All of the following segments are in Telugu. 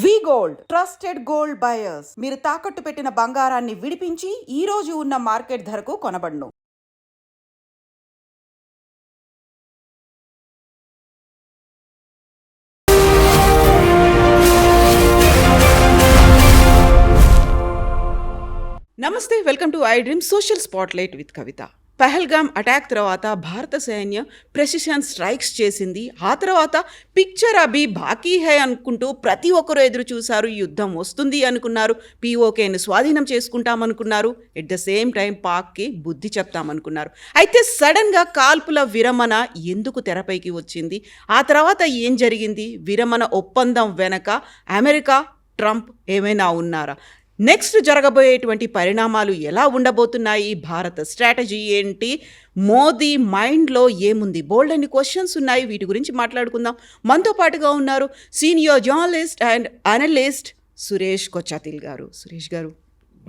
వి గోల్డ్ ట్రస్టెడ్ గోల్డ్ బయర్స్. మీరు తాకట్టు పెట్టిన బంగారాన్ని విడిపించి ఈ రోజు ఉన్న మార్కెట్ ధరకు కొనబడును. నమస్తే, welcome to I dream social spotlight with Kavitha. Pahalgam attack తర్వాత భారత సైన్యం ప్రెసిషన్ స్ట్రైక్స్ చేసింది. ఆ తర్వాత పిక్చర్ అభి బాకీ హై అనుకుంటూ ప్రతి ఒక్కరూ ఎదురు చూశారు. యుద్ధం వస్తుంది అనుకున్నారు, పీఓకేని స్వాధీనం చేసుకుంటామనుకున్నారు, ఎట్ ద సేమ్ టైం పాక్కి బుద్ధి చెప్తామనుకున్నారు. అయితే సడన్గా కాల్పుల విరమణ ఎందుకు తెరపైకి వచ్చింది? ఆ తర్వాత ఏం జరిగింది? విరమణ ఒప్పందం వెనక అమెరికా, ట్రంప్ ఏమైనా ఉన్నారా? నెక్స్ట్ జరగబోయేటువంటి పరిణామాలు ఎలా ఉండబోతున్నాయి? భారత స్ట్రాటజీ ఏంటి? మోదీ మైండ్లో ఏముంది? బోల్డ్ అన్ని క్వశ్చన్స్ ఉన్నాయి. వీటి గురించి మాట్లాడుకుందాం. మనతో పాటుగా ఉన్నారు senior journalist and analyst Suresh Kochattil గారు. సురేష్ గారు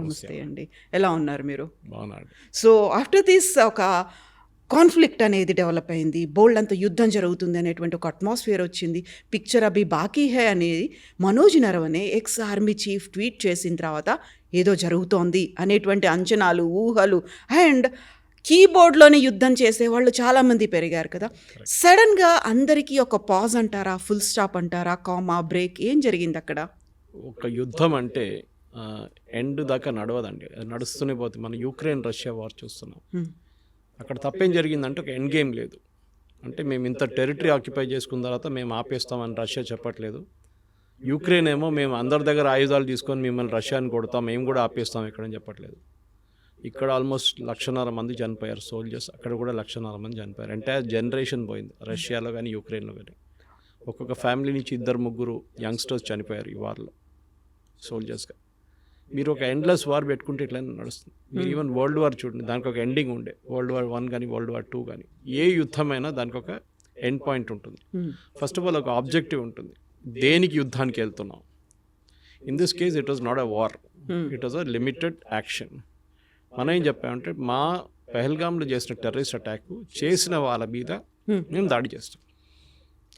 నమస్తే అండి, ఎలా ఉన్నారు మీరు? సో ఆఫ్టర్ దిస్ ఒక కాన్ఫ్లిక్ట్ అనేది డెవలప్ అయింది, బోల్డ్ అంత యుద్ధం జరుగుతుంది అనేటువంటి ఒక అట్మాస్ఫియర్ వచ్చింది. పిక్చర్ అభి బాకీ హై అనేది Manoj Naravane ex army chief tweet చేసిన తర్వాత ఏదో జరుగుతోంది అనేటువంటి అంచనాలు, ఊహలు అండ్ కీబోర్డ్లోనే యుద్ధం చేసేవాళ్ళు చాలామంది పెరిగారు కదా. సడన్గా అందరికీ ఒక పాజ్ అంటారా, ఫుల్ స్టాప్ అంటారా, కామా, బ్రేక్, ఏం జరిగింది అక్కడ? ఒక యుద్ధం అంటే ఎండ్ దాకా నడవదండి, నడుస్తూనే పోతుంది. మనం యుక్రెయిన్ రష్యా వార్ చూస్తున్నాం. అక్కడ తప్పేం జరిగిందంటే ఒక ఎండ్ గేమ్ లేదు. అంటే మేము ఇంత టెరిటరీ ఆక్యుపై చేసుకున్న తర్వాత మేము ఆపేస్తామని రష్యా చెప్పట్లేదు. యుక్రెయిన్ ఏమో మేము అందరి దగ్గర ఆయుధాలు తీసుకొని మిమ్మల్ని రష్యాని కొడతాం, మేము కూడా ఆపేస్తాం ఎక్కడని చెప్పట్లేదు. ఇక్కడ ఆల్మోస్ట్ 1,500,000 మంది చనిపోయారు సోల్జర్స్, అక్కడ కూడా 1,500,000 మంది చనిపోయారు. ఎంటైర్ జనరేషన్ పోయింది రష్యాలో కానీ యుక్రెయిన్లో కానీ. ఒక్కొక్క ఫ్యామిలీ నుంచి 2-3 యంగ్స్టర్స్ చనిపోయారు ఈ వార్లో సోల్జర్స్గా. మీరు ఒక ఎండ్లెస్ వార్ పెట్టుకుంటే ఇట్లా నడుస్తుంది. మీరు ఈవెన్ వరల్డ్ వార్ చూడండి, దానికి ఒక ఎండింగ్ ఉండే. వరల్డ్ వార్ 1 కానీ వరల్డ్ వార్ 2 కానీ ఏ యుద్ధమైనా దానికి ఒక ఎండ్ పాయింట్ ఉంటుంది. ఫస్ట్ ఆఫ్ ఆల్ ఒక ఆబ్జెక్టివ్ ఉంటుంది, దేనికి యుద్ధానికి వెళ్తున్నాం. In this case it was not a war, it was a limited action. మనం ఏం చెప్పామంటే మా పహల్గామ్లో చేసిన టెర్రరిస్ట్ అటాక్ చేసిన వాళ్ళ మీద మేము దాడి చేస్తాం.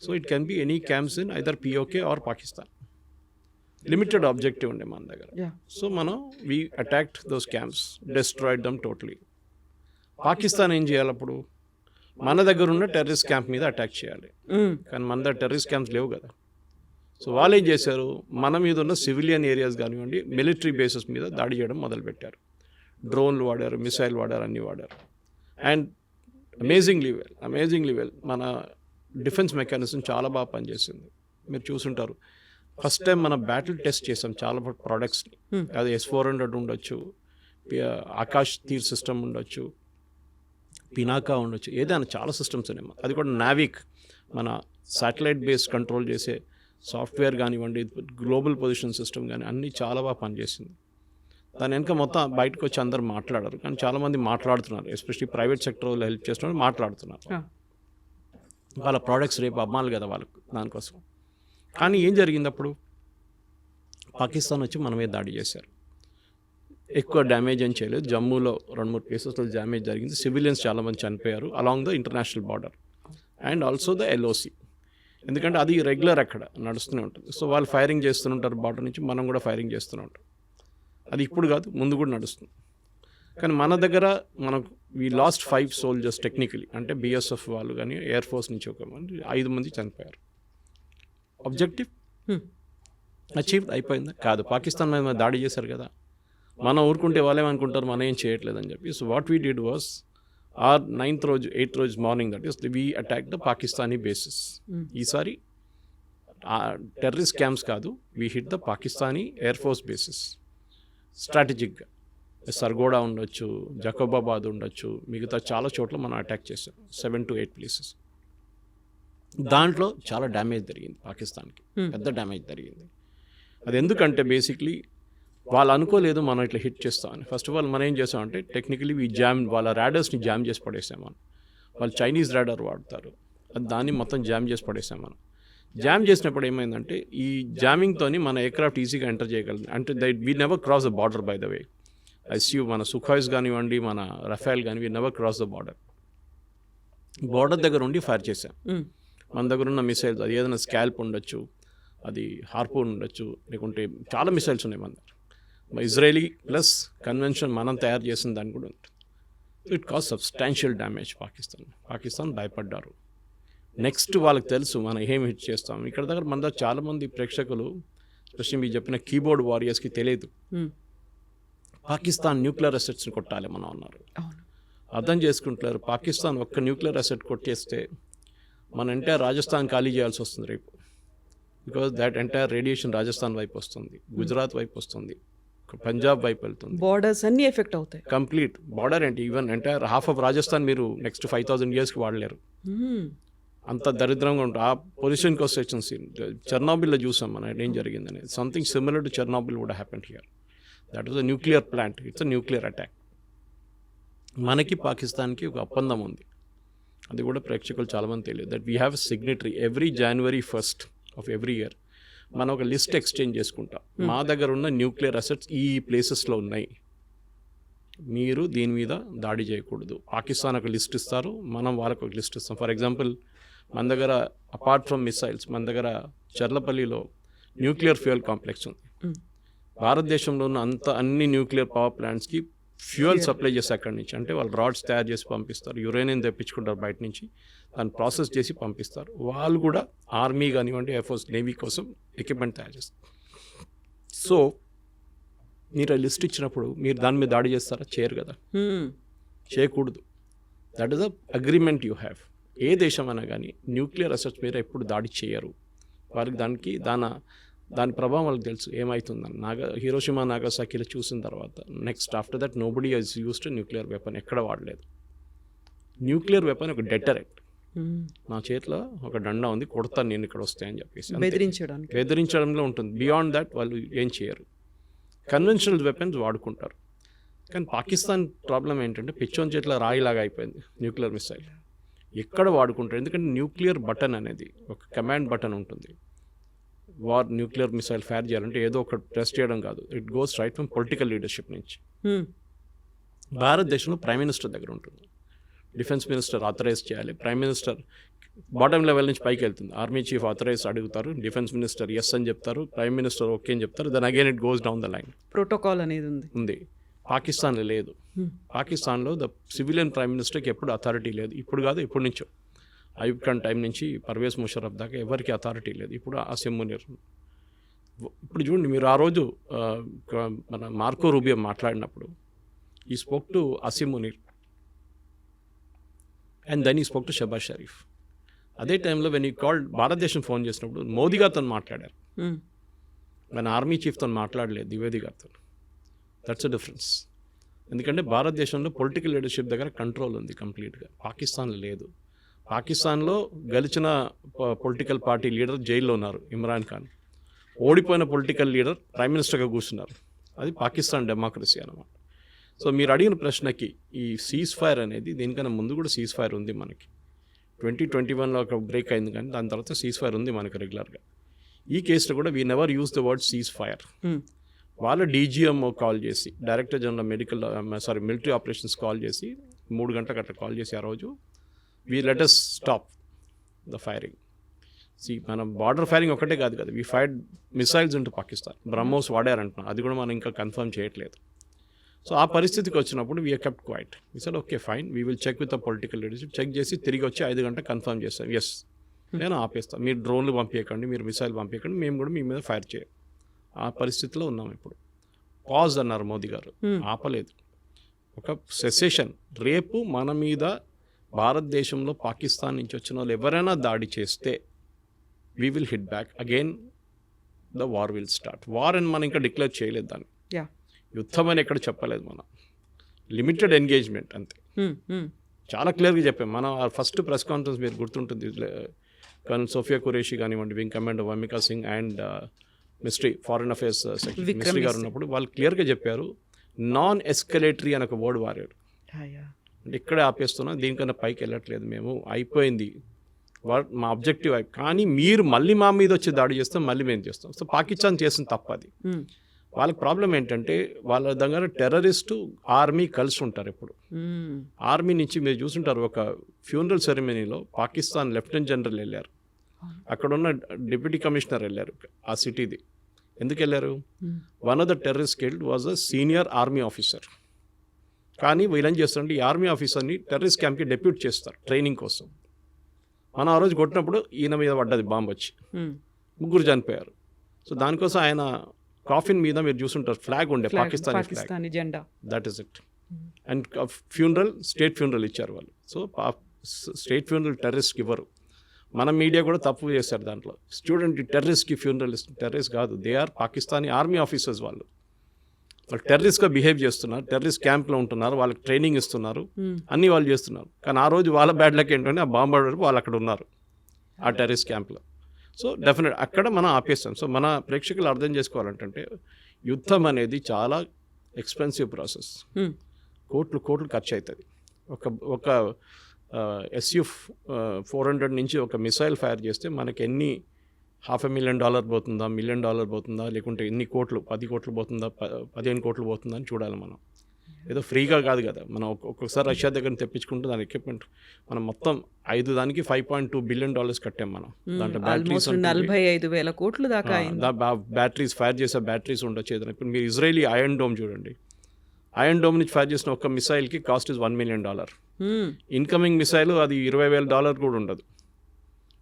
So it can be any camps in either PoK or Pakistan. Limited objective ఉండే మన దగ్గర. సో మనం we attacked those camps, destroyed them totally. Pakistan ఏం చేయాలి అప్పుడు? మన దగ్గర ఉన్న టెర్రరిస్ట్ క్యాంప్ మీద అటాక్ చేయాలి, కానీ మన దగ్గర టెర్రరిస్ట్ క్యాంప్స్ లేవు కదా. సో వాళ్ళు ఏం చేశారు, మన మీద ఉన్న సివిలియన్ ఏరియాస్ కానివ్వండి, మిలిటరీ బేసెస్ మీద దాడి చేయడం మొదలుపెట్టారు. డ్రోన్లు వాడారు, మిసైల్ వాడారు, అన్నీ వాడారు. అండ్ అమేజింగ్లీ వెల్ మన డిఫెన్స్ మెకానిజం చాలా బాగా పనిచేసింది. మీరు చూసుంటారు, ఫస్ట్ టైం మనం బ్యాటిల్ టెస్ట్ చేసాం చాలా ప్రోడక్ట్స్ని. అది S-400 ఉండొచ్చు, ఆకాష్ తీర్ సిస్టమ్ ఉండొచ్చు, పినాకా ఉండొచ్చు, ఏదైనా చాలా సిస్టమ్స్ ఉన్నాయి. అది కూడా నావిక్, మన శాటిలైట్ బేస్ కంట్రోల్ చేసే సాఫ్ట్వేర్ కానివ్వండి, గ్లోబల్ పొజిషన్ సిస్టమ్ కానీ అన్నీ చాలా బాగా పనిచేసింది. దాని వెనుక మొత్తం బయటకు వచ్చి అందరు మాట్లాడారు, కానీ చాలామంది మాట్లాడుతున్నారు, ఎస్పెషల్లీ ప్రైవేట్ సెక్టర్ వాళ్ళు హెల్ప్ చేస్తున్నారు, మాట్లాడుతున్నారు. వాళ్ళ ప్రోడక్ట్స్ రేపు అమ్మాలి కదా వాళ్ళకు, దానికోసం. కానీ ఏం జరిగింది అప్పుడు? పాకిస్తాన్ వచ్చి మన మీద దాడి చేశారు. ఎక్కువ డ్యామేజ్ అని చేయలేదు, జమ్మూలో 2-3 ప్లేసెస్లో డ్యామేజ్ జరిగింది. సివిలియన్స్ చాలామంది చనిపోయారు along the international border and also the LOC, ఎందుకంటే అది రెగ్యులర్ అక్కడ నడుస్తూనే ఉంటుంది. సో వాళ్ళు ఫైరింగ్ చేస్తుంటారు బార్డర్ నుంచి, మనం కూడా ఫైరింగ్ చేస్తూనే ఉంటాం. అది ఇప్పుడు కాదు, ముందు కూడా నడుస్తుంది. కానీ మన దగ్గర మనకు వీ లాస్ట్ 5 సోల్జర్స్ టెక్నికలీ, అంటే BSF వాళ్ళు కానీ ఎయిర్ ఫోర్స్ నుంచి ఒక 5 మంది చనిపోయారు. ఆబ్జెక్టివ్ అచీవ్ అయిపోయిందా? కాదు. పాకిస్తాన్ మీద దాడి చేశారు కదా, మనం ఊరుకుంటే వాళ్ళేమనుకుంటారు మనం ఏం చేయట్లేదని చెప్పి. So what we did was, our 8th రోజు morning, that is we attack the Pakistani bases. ఈసారి టెర్రరిస్ట్ క్యాంప్స్ కాదు, we hit the Pakistani air force bases స్ట్రాటజిక్గా. సర్గోడా ఉండొచ్చు, జకోబాబాద్ ఉండొచ్చు, మిగతా చాలా చోట్ల మనం అటాక్ చేసాం, 7 to 8 ప్లేసెస్. దాంట్లో చాలా డ్యామేజ్ జరిగింది పాకిస్తాన్కి, పెద్ద డ్యామేజ్ జరిగింది. అది ఎందుకంటే బేసిక్లీ వాళ్ళు అనుకోలేదు మనం ఇట్లా హిట్ చేస్తామని. ఫస్ట్ ఆఫ్ ఆల్ మనం ఏం చేసామంటే టెక్నికలీ వాళ్ళ ర్యాడర్స్ని జామ్ చేసి పడేసాం మనం. వాళ్ళు చైనీస్ ర్యాడర్ వాడతారు, అది దాన్ని మొత్తం జామ్ చేసి పడేసాం మనం. జామ్ చేసినప్పుడు ఏమైందంటే ఈ జామింగ్తోని మన ఎయిర్క్రాఫ్ట్ ఈజీగా ఎంటర్ చేయగలిగింది. అంటే we never cross the border by the way. మన సుఖాయిస్ కానివ్వండి, మన రఫేల్ కానీ, we never cross the border దగ్గర ఉండి ఫైర్ చేసాం. మన దగ్గర ఉన్న మిసైల్స్, అది ఏదైనా స్కాల్ప్ ఉండొచ్చు, అది హార్పూన్ ఉండొచ్చు, లేకుంటే చాలా మిసైల్స్ ఉన్నాయి మన దగ్గర. ఇజ్రాయలీ ప్లస్ కన్వెన్షన్ మనం తయారు చేసిన దాని కూడా ఉంటుంది. So it cause substantial damage Pakistan భయపడ్డారు. నెక్స్ట్ వాళ్ళకి తెలుసు మనం ఏం హిట్ చేస్తాం. ఇక్కడ దగ్గర మన దగ్గర చాలామంది ప్రేక్షకులు స్పెషల్లీ మీరు చెప్పిన కీబోర్డ్ వారియర్స్కి తెలియదు పాకిస్తాన్ న్యూక్లియర్ అసెట్స్ని కొట్టాలి మనం అన్నారు. అర్థం చేసుకుంటారు. పాకిస్తాన్ ఒక్క న్యూక్లియర్ అసెట్ కొట్టేస్తే మన ఎంటైర్ రాజస్థాన్ ఖాళీ చేయాల్సి వస్తుంది రేపు. Because that entire radiation Rajasthan వైపు వస్తుంది, గుజరాత్ వైపు వస్తుంది, పంజాబ్ వైపు వెళ్తుంది. బోర్డర్స్ అన్ని ఎఫెక్ట్ అవుతాయి. కంప్లీట్ బార్డర్ ఏంటి, even entire half of Rajasthan మీరు నెక్స్ట్ 5000 yearsకి వాడలేరు. అంత దరిద్రంగా ఉంటుంది. ఆ పొజిషన్కి వస్తే చెర్నోబిల్లో చూసాం మనం ఏం జరిగిందని. Something similar to Chernobyl would happened here. That was a nuclear plant, it's a nuclear attack. మనకి పాకిస్తాన్కి ఒక ఒప్పందం ఉంది, అది కూడా ప్రేక్షకులు చాలామంది తెలియదు. That we have signatory every January 1st of every year మనం ఒక లిస్ట్ ఎక్స్చేంజ్ చేసుకుంటాం. మా దగ్గర ఉన్న న్యూక్లియర్ అసెట్స్ ఈ ప్లేసెస్లో ఉన్నాయి, మీరు దీని మీద దాడి చేయకూడదు. పాకిస్తాన్ ఒక లిస్ట్ ఇస్తారు, మనం వాళ్ళకు ఒక లిస్ట్ ఇస్తాం. ఫర్ ఎగ్జాంపుల్ మన దగ్గర అపార్ట్ ఫ్రమ్ మిసైల్స్ మన దగ్గర చర్లపల్లిలో న్యూక్లియర్ ఫ్యూయల్ కాంప్లెక్స్ ఉంది. భారతదేశంలో ఉన్న అన్ని న్యూక్లియర్ పవర్ ప్లాంట్స్కి ఫ్యూయల్ సప్లై చేసి అక్కడి నుంచి, అంటే వాళ్ళు రాడ్స్ తయారు చేసి పంపిస్తారు, యురేనియం తెప్పించుకుంటారు బయట నుంచి, దాన్ని ప్రాసెస్ చేసి పంపిస్తారు. వాళ్ళు కూడా ఆర్మీ కానివ్వండి, ఎయిర్ఫోర్స్, నేవీ కోసం ఎక్విప్మెంట్ తయారు చేస్తారు. సో మీరు ఆ లిస్ట్ ఇచ్చినప్పుడు మీరు దాని మీద దాడి చేస్తారా? చేయరు కదా, చేయకూడదు. That is a agreement you have. ఏ దేశం అయినా కానీ న్యూక్లియర్ అసెట్స్ మీద ఎప్పుడు దాడి చేయరు. వారికి దాని ప్రభావం వాళ్ళకి తెలుసు ఏమవుతుందని. హిరోషిమా నాగసాకిలో చూసిన తర్వాత next after that nobody has used nuclear weapon, ఎక్కడ వాడలేదు. న్యూక్లియర్ వెపన్ ఒక డెటరెంట్. నా చేతిలో ఒక డండా ఉంది, కొడతాను నేను ఇక్కడ వస్తాయని చెప్పేసి బెదిరించడంలో ఉంటుంది. బియాండ్ దట్ వాళ్ళు ఏం చేయరు. కన్వెన్షనల్ వెపన్స్ వాడుకుంటారు. కానీ పాకిస్తాన్ ప్రాబ్లం ఏంటంటే పిచ్చోన్ చేతిలో రాయిలాగా అయిపోయింది న్యూక్లియర్ మిసైల్. ఎక్కడ వాడుకుంటారు, ఎందుకంటే న్యూక్లియర్ బటన్ అనేది ఒక కమాండ్ బటన్ ఉంటుంది. న్యూక్లియర్ మిసైల్ ఫైర్ చేయాలంటే ఏదో ఒక ప్రెస్ చేయడం కాదు, it goes right from political leadership నుంచి. భారతదేశంలో ప్రైమ్ మినిస్టర్ దగ్గర ఉంటుంది, డిఫెన్స్ మినిస్టర్ ఆథరైజ్ చేయాలి, ప్రైమ్ మినిస్టర్ బాటమ్ లెవెల్ నుంచి పైకి వెళ్తుంది, ఆర్మీ చీఫ్ ఆథరైజ్ అడుగుతారు, డిఫెన్స్ మినిస్టర్ ఎస్ అని చెప్తారు, ప్రైమ్ మినిస్టర్ ఓకే అని చెప్తారు, then again it goes down the line. Protocol అనేది ఉంది. పాకిస్తాన్లో లేదు. పాకిస్తాన్లో ద సివిలియన్ ప్రైమ్ మినిస్టర్కి ఎప్పుడు అథారిటీ లేదు. ఇప్పుడు కాదు, ఎప్పటి నుంచో అయూబ్ ఖాన్ టైం నుంచి పర్వేజ్ ముషర్రఫ్ దాకా ఎవరికి అథారిటీ లేదు. ఇప్పుడు అసిమ్ మునీర్. ఇప్పుడు చూడండి మీరు ఆ రోజు మన మార్కో రూబియో మాట్లాడినప్పుడు he spoke to Asim Munir and then he spoke to Shahbaz Sharif. అదే టైంలో వెన్ ఈ కాల్డ్ భారతదేశం ఫోన్ చేసినప్పుడు మోదీ గారితో మాట్లాడారు, మన ఆర్మీ చీఫ్తో మాట్లాడలేదు, ద్వివేది గారితో. That's a difference. ఎందుకంటే భారతదేశంలో పొలిటికల్ లీడర్షిప్ దగ్గర కంట్రోల్ ఉంది కంప్లీట్గా, పాకిస్తాన్లో లేదు. పాకిస్తాన్లో గెలిచిన పొలిటికల్ పార్టీ లీడర్ జైల్లో ఉన్నారు, ఇమ్రాన్ ఖాన్. ఓడిపోయిన పొలిటికల్ లీడర్ ప్రైమ్ మినిస్టర్గా కూర్చున్నారు. అది పాకిస్తాన్ డెమోక్రసీ అన్నమాట. సో మీరు అడిగిన ప్రశ్నకి ఈ సీజ్ ఫైర్ అనేది, దీనికన్నా ముందు కూడా సీజ్ ఫైర్ ఉంది మనకి. 2021లో ఒక బ్రేక్ అయింది, కానీ దాని తర్వాత సీజ్ ఫైర్ ఉంది మనకి రెగ్యులర్గా. ఈ కేసులో కూడా we never use the word cease fire. వాళ్ళ డీజీఎంఓ కాల్ చేసి, director general military operations call చేసి 3 గంటలకు అట్లా కాల్ చేసి ఆ రోజు we let us stop the firing. మనం బార్డర్ ఫైరింగ్ ఒకటే కాదు కదా, we fired missiles into Pakistan. BrahMos వాడారంటున్నాం, అది కూడా మనం ఇంకా కన్ఫర్మ్ చేయట్లేదు. సో ఆ పరిస్థితికి వచ్చినప్పుడు we kept quiet. We said okay fine, we will check with the political leadership. Check చేసి తిరిగి వచ్చి 5 గంటలకు కన్ఫర్మ్ చేస్తాం, ఎస్ నేను ఆపేస్తాను, మీరు డ్రోన్లు పంపించకండి, మీరు మిసైల్ పంపించకండి, మేము కూడా మీ మీద ఫైర్ చేయం. ఆ పరిస్థితిలో ఉన్నాం ఇప్పుడు. పాజ్ అన్నారు మోదీ గారు, ఆపలేదు. ఒక సెసేషన్. రేపు మన మీద భారతదేశంలో పాకిస్తాన్ నుంచి వచ్చిన వాళ్ళు ఎవరైనా దాడి చేస్తే we will hit back again, the war will start. War అని మనం ఇంకా డిక్లేర్ చేయలేదు దాన్ని, యుద్ధం అని ఎక్కడ చెప్పలేదు. మనం లిమిటెడ్ ఎంగేజ్మెంట్ అంతే, చాలా క్లియర్గా చెప్పాం. మనం ఫస్ట్ ప్రెస్ కాన్ఫరెన్స్ మీరు గుర్తుంటుంది, కర్నల్ సోఫియా ఖురేషి కానివ్వండి, wing commander Vyomika Singh and foreign affairs secretary ministry గారు ఉన్నప్పుడు వాళ్ళు క్లియర్గా చెప్పారు, నాన్ ఎస్కలేటరీ అని ఒక వర్డ్ వాడారు. అంటే ఇక్కడే ఆపేస్తున్నాం, దీనికన్నా పైకి వెళ్ళట్లేదు, మేము అయిపోయింది, మా ఆబ్జెక్టివ్ కానీ మీరు మళ్ళీ మా మీద వచ్చి దాడి చేస్తాం, మళ్ళీ మేము చేస్తాం. సో పాకిస్తాన్ చేసిన తప్పది. వాళ్ళకి ప్రాబ్లం ఏంటంటే వాళ్ళ దగ్గర టెర్రరిస్టు ఆర్మీ కలిసి ఉంటారు ఎప్పుడు. ఆర్మీ నుంచి మీరు చూసుంటారు, ఒక ఫ్యూనరల్ సెరమనీలో పాకిస్తాన్ లెఫ్టినెంట్ జనరల్ వెళ్ళారు, అక్కడ ఉన్న డిప్యూటీ కమిషనర్ వెళ్ళారు ఆ సిటీది. ఎందుకు వెళ్ళారు? One of the terrorist killed was a senior army officer. కానీ వీళ్ళేం చేస్తారంటే ఈ ఆర్మీ ఆఫీసర్ని టెర్రరిస్ట్ క్యాంప్కి డెప్యూట్ చేస్తారు ట్రైనింగ్ కోసం. మనం ఆ రోజు కొట్టినప్పుడు ఈయన మీద పడ్డది బాంబు వచ్చి, 3 చనిపోయారు. సో దానికోసం ఆయన కాఫిన్ మీద మీరు చూసుంటారు ఫ్లాగ్ ఉండే, పాకిస్తానీ జెండా. That is it. And funeral, state funeral ఇచ్చారు వాళ్ళు. సో స్టేట్ ఫ్యూనరల్ టెర్రరిస్ట్కి ఇవ్వరు. మన మీడియా కూడా తప్పు చేశారు దాంట్లో. స్టూడెంట్ టెర్రరిస్ట్కి ఫ్యూనరల్ ఇస్తుంది. టెర్రరిస్ట్ కాదు, they are Pakistani army officers. వాళ్ళు టెర్రరిస్ట్గా బిహేవ్ చేస్తున్నారు, టెర్రరిస్ట్ క్యాంప్లో ఉంటున్నారు, వాళ్ళకి ట్రైనింగ్ ఇస్తున్నారు, అన్నీ వాళ్ళు చేస్తున్నారు. కానీ ఆ రోజు వాళ్ళ బ్యాడ్ లక్ ఏంటంటే ఆ బాంబ్ వాళ్ళు అక్కడ ఉన్నారు ఆ టెర్రరిస్ట్ క్యాంప్లో. సో డెఫినెట్ అక్కడ మనం ఆపేస్తాం. సో మన ప్రేక్షకులు అర్థం చేసుకోవాలంటే యుద్ధం అనేది చాలా ఎక్స్పెన్సివ్ ప్రాసెస్. కోట్లు ఖర్చు అవుతుంది. ఒక SU-400 నుంచి ఒక మిసైల్ ఫైర్ చేస్తే మనకి ఎన్ని $500,000 పోతుందా, $1 million పోతుందా, లేకుంటే ఎన్ని కోట్లు, 10 కోట్లు పోతుందా, 15 కోట్లు పోతుందా అని చూడాలి. మనం ఏదో ఫ్రీగా కాదు కదా. మనం ఒక్కొక్కసారి రష్యా దగ్గర తెప్పించుకుంటే దాని ఎక్విప్మెంట్ మనం మొత్తం 5 దానికి $5.2 billion కట్టాం మనం. దాంట్లో బ్యాటరీస్ 45,000 కోట్లు దాకా బ్యాటరీస్, ఫైర్ చేసే బ్యాటరీస్ ఉండొచ్చు ఏదైనా. ఇప్పుడు మీరు ఇజ్రాయలీ ఐరన్ డోమ్ చూడండి. ఐరన్ డోమ్ నుంచి ఫైర్ చేసిన ఒక మిసైల్కి cost is $1 million. Incoming missile అది $20,000 కూడా ఉండదు.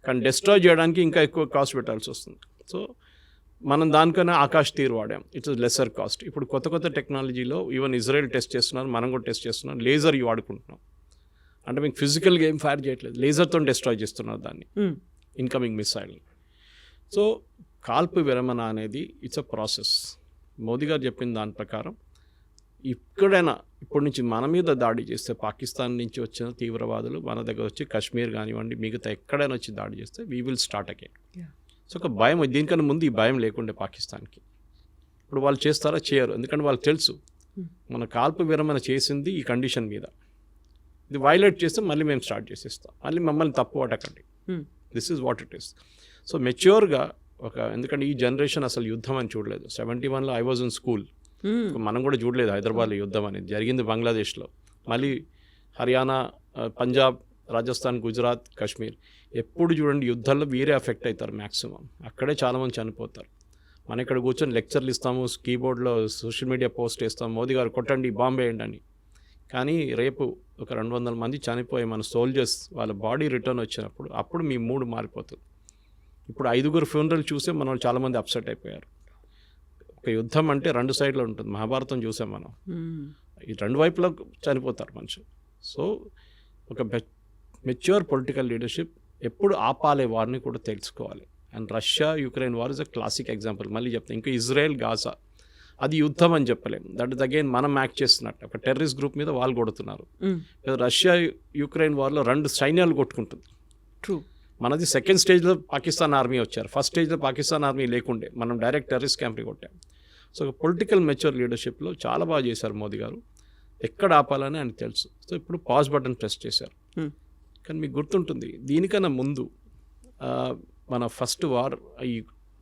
కానీ డిస్ట్రాయ్ చేయడానికి ఇంకా ఎక్కువ కాస్ట్ పెట్టాల్సి వస్తుంది. సో మనం దానికన్నా ఆకాష్ తీర్ వాడాం. It's lesser cost. ఇప్పుడు కొత్త టెక్నాలజీలో ఈవెన్ ఇజ్రాయెల్ టెస్ట్ చేస్తున్నారు, మనం కూడా టెస్ట్ చేస్తున్నాం. లేజర్ వాడుకుంటున్నాం. అంటే మీకు ఫిజికల్గా ఏం ఫైర్ చేయట్లేదు, లేజర్తో డిస్ట్రాయ్ చేస్తున్నారు దాన్ని, ఇన్కమింగ్ మిసైల్. సో కాల్పు విరమణ అనేది ఇట్స్ అ ప్రాసెస్. మోదీ గారు చెప్పిన దాని ప్రకారం ఇక్కడైనా ఇప్పటి నుంచి మన మీద దాడి చేస్తే, పాకిస్తాన్ నుంచి వచ్చిన తీవ్రవాదులు మన దగ్గర వచ్చి కాశ్మీర్ కానివ్వండి మిగతా ఎక్కడైనా వచ్చి దాడి చేస్తే we will start again. So ఒక భయం, దీనికన్నా ముందు ఈ భయం లేకుండే పాకిస్తాన్కి. ఇప్పుడు వాళ్ళు చేస్తారా? చేయరు. ఎందుకంటే వాళ్ళకి తెలుసు మన కాల్పు విరమణ చేసింది ఈ కండిషన్ మీద. ఇది వైలేట్ చేస్తే మళ్ళీ మేము స్టార్ట్ చేసేస్తాం, మళ్ళీ మమ్మల్ని తప్పు పట్టకండి. This is what it is. So మెచ్యూర్గా ఎందుకంటే ఈ జనరేషన్ అసలు యుద్ధం అని చూడలేదు. 71లో ఐ వాజ్ ఇన్ స్కూల్. మనం కూడా చూడలేదు హైదరాబాద్లో యుద్ధం అనేది. జరిగింది బంగ్లాదేశ్లో, మళ్ళీ హర్యానా, పంజాబ్, రాజస్థాన్, గుజరాత్, కాశ్మీర్. ఎప్పుడు చూడండి యుద్ధాల్లో వీరే ఎఫెక్ట్ అవుతారు మ్యాక్సిమం. అక్కడే చాలామంది చనిపోతారు. మనం ఇక్కడ కూర్చొని లెక్చర్లు ఇస్తాము, కీబోర్డ్లో సోషల్ మీడియా పోస్ట్ చేస్తాం, మోదీ గారు కొట్టండి, బాంబు వేయండి అని. కానీ రేపు ఒక 200 మంది చనిపోయి మన సోల్జర్స్ వాళ్ళ బాడీ రిటర్న్ వచ్చినప్పుడు అప్పుడు మీ మూడు మారిపోతుంది. ఇప్పుడు 5 ఫ్యూనరల్ చూసే మనం చాలామంది అప్సెట్ అయిపోయారు. ఒక యుద్ధం అంటే 2 సైడ్లో ఉంటుంది. మహాభారతం చూసాం మనం, ఈ 2 వైపులో చనిపోతారు మనుషులు. సో ఒక మెచ్యూర్ పొలిటికల్ లీడర్షిప్ ఎప్పుడు ఆపాలే వారిని కూడా తెలుసుకోవాలి. And Russia Ukraine war is a classic example. మళ్ళీ చెప్తాను, ఇంకా ఇజ్రాయెల్ గాజా అది యుద్ధం అని చెప్పలేము. దట్ ఇస్ అగైన్ మనం యాక్ట్ చేస్తున్నట్టు. ఒక టెర్రరిస్ట్ గ్రూప్ మీద వాళ్ళు కొడుతున్నారు. రష్యా యుక్రెయిన్ వార్లో 2 సైన్యాలు కొట్టుకుంటుంది. ట్రూ. మనది సెకండ్ స్టేజ్లో పాకిస్తాన్ ఆర్మీ వచ్చారు, ఫస్ట్ స్టేజ్లో పాకిస్తాన్ ఆర్మీ లేకుండే మనం డైరెక్ట్ టెర్రరిస్ట్ క్యాంప్ని కొట్టాం. సో పొలిటికల్ మెచ్యూర్ లీడర్షిప్లో చాలా బాగా చేశారు మోదీ గారు. ఎక్కడ ఆపాలని ఆయనకు తెలుసు. సో ఇప్పుడు పాజ్ బటన్ ప్రెస్ చేశారు. కానీ మీకు గుర్తుంటుంది, దీనికన్నా ముందు మన ఫస్ట్ వార్ ఈ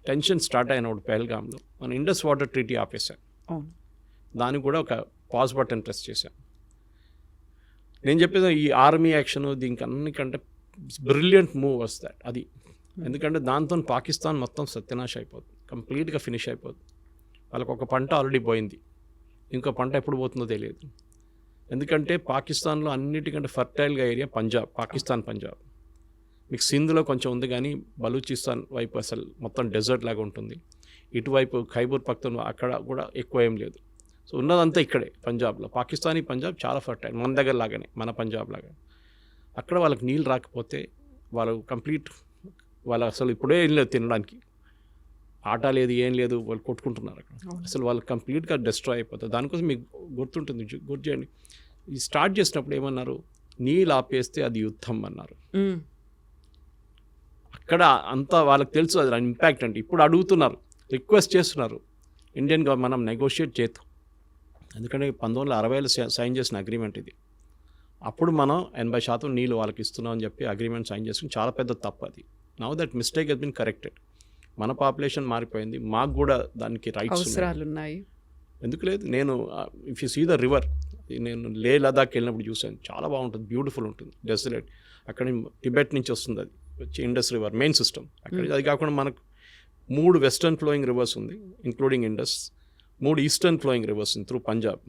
టెన్షన్ స్టార్ట్ అయినప్పుడు పెహల్గామ్లో మన ఇండస్ వాటర్ ట్రీటీ ఆపేశాం. దానికి కూడా ఒక పాజ్ బటన్ ప్రెస్ చేశాం. నేను చెప్పేది ఈ ఆర్మీ యాక్షన్ దీనికి అన్నికంటే బ్రిలియంట్ మూవ్ వాస్ దట్. అది ఎందుకంటే దాంతో పాకిస్తాన్ మొత్తం సత్యనాశ అయిపోతుంది, కంప్లీట్గా ఫినిష్ అయిపోతుంది. వాళ్ళకు ఒక పంట ఆల్రెడీ పోయింది, ఇంకో పంట ఎప్పుడు పోతుందో తెలియదు. ఎందుకంటే పాకిస్తాన్లో అన్నిటికంటే ఫర్టైల్గా ఏరియా పంజాబ్, పాకిస్తాన్ పంజాబ్. మీకు సింధ్లో కొంచెం ఉంది, కానీ బలూచిస్తాన్ వైపు అసలు మొత్తం డెజర్ట్ లాగా ఉంటుంది. ఇటువైపు ఖైబర్ పఖ్తూన్ఖ్వా అక్కడ కూడా ఎక్కువ ఏం లేదు. సో ఉన్నదంతా ఇక్కడే పంజాబ్లో. పాకిస్తానీ పంజాబ్ చాలా ఫర్టైల్, మన దగ్గర లాగానే, మన పంజాబ్ లాగా. అక్కడ వాళ్ళకి నీళ్ళు రాకపోతే వాళ్ళు కంప్లీట్, వాళ్ళు అసలు ఇప్పుడే ఏం లేదు తినడానికి, ఆట లేదు, ఏం లేదు, వాళ్ళు కొట్టుకుంటున్నారు అక్కడ. అసలు వాళ్ళు కంప్లీట్గా డిస్ట్రాయ్ అయిపోతారు. దానికోసం మీకు గుర్తుంటుంది, గుర్తు చేయండి, ఈ స్టార్ట్ చేసినప్పుడు ఏమన్నారు, నీళ్ళు ఆపేస్తే అది యుద్ధం అన్నారు. అక్కడ అంతా వాళ్ళకి తెలుసు అది ఇంపాక్ట్ అంటే. ఇప్పుడు అడుగుతున్నారు, రిక్వెస్ట్ చేస్తున్నారు ఇండియన్ గవర్నమెంట్ మనం నెగోషియేట్ చేద్దాం. ఎందుకంటే 1960లో సైన్ చేసిన అగ్రిమెంట్ ఇది. అప్పుడు మనం 80% నీళ్ళు వాళ్ళకి ఇస్తున్నాం అని చెప్పి అగ్రిమెంట్ సైన్ చేసుకుని చాలా పెద్ద తప్పు అది. Now that mistake has been corrected. మన పాపులేషన్ మారిపోయింది, మాకు కూడా దానికి రైట్స్ ఉన్నాయి. ఎందుకు లేదు? నేను if you see the river, నేను లే లదాఖ్ వెళ్ళినప్పుడు చూశాను, చాలా బాగుంటుంది, బ్యూటిఫుల్ ఉంటుంది, డెసలేట్. అక్కడ టిబెట్ నుంచి వస్తుంది, అది వచ్చి ఇండస్ రివర్ మెయిన్ సిస్టమ్ అక్కడ. అది కాకుండా మనకు 3 వెస్టర్న్ ఫ్లోయింగ్ రివర్స్ ఉంది including Indus, 3 eastern flowing rivers through Punjab.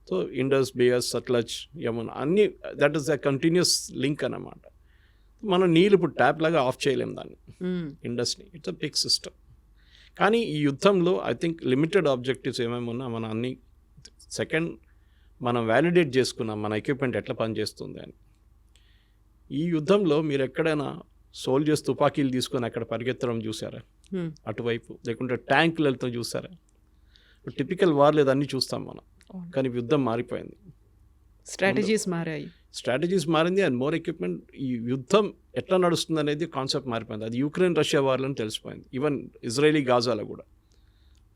So Indus, Beas, Sutlej, Yamuna అన్నీ that is the continuous link అన్నమాట. మనం నీళ్ళు ఇప్పుడు ట్యాప్ లాగా ఆఫ్ చేయలేము దాన్ని, ఇండస్ని. It's a big system. కానీ ఈ యుద్ధంలో ఐ థింక్ లిమిటెడ్ ఆబ్జెక్టివ్స్ ఏమేమి ఉన్నా మన అన్ని సెకండ్ మనం వ్యాలిడేట్ చేసుకున్నాం మన ఎక్విప్మెంట్ ఎట్లా పనిచేస్తుంది అని. ఈ యుద్ధంలో మీరు ఎక్కడైనా సోల్జర్స్ తుపాకీలు తీసుకొని అక్కడ పరిగెత్తడం చూసారా అటువైపు, లేకుంటే ట్యాంకులు వెళ్తాం చూసారా? టిపికల్ వార్ లేదన్నీ చూస్తాం మనం, కానీ యుద్ధం మారిపోయింది, స్ట్రాటజీస్ మారాయి, స్ట్రాటజీస్ మారింది అండ్ మోర్ ఎక్విప్మెంట్. ఈ యుద్ధం ఎట్లా నడుస్తుంది అనేది కాన్సెప్ట్ మారిపోయింది. అది యుక్రెయిన్ రష్యా వార్లో తెలిసిపోయింది. ఈవెన్ ఇజ్రాయలీ గాజాలో కూడా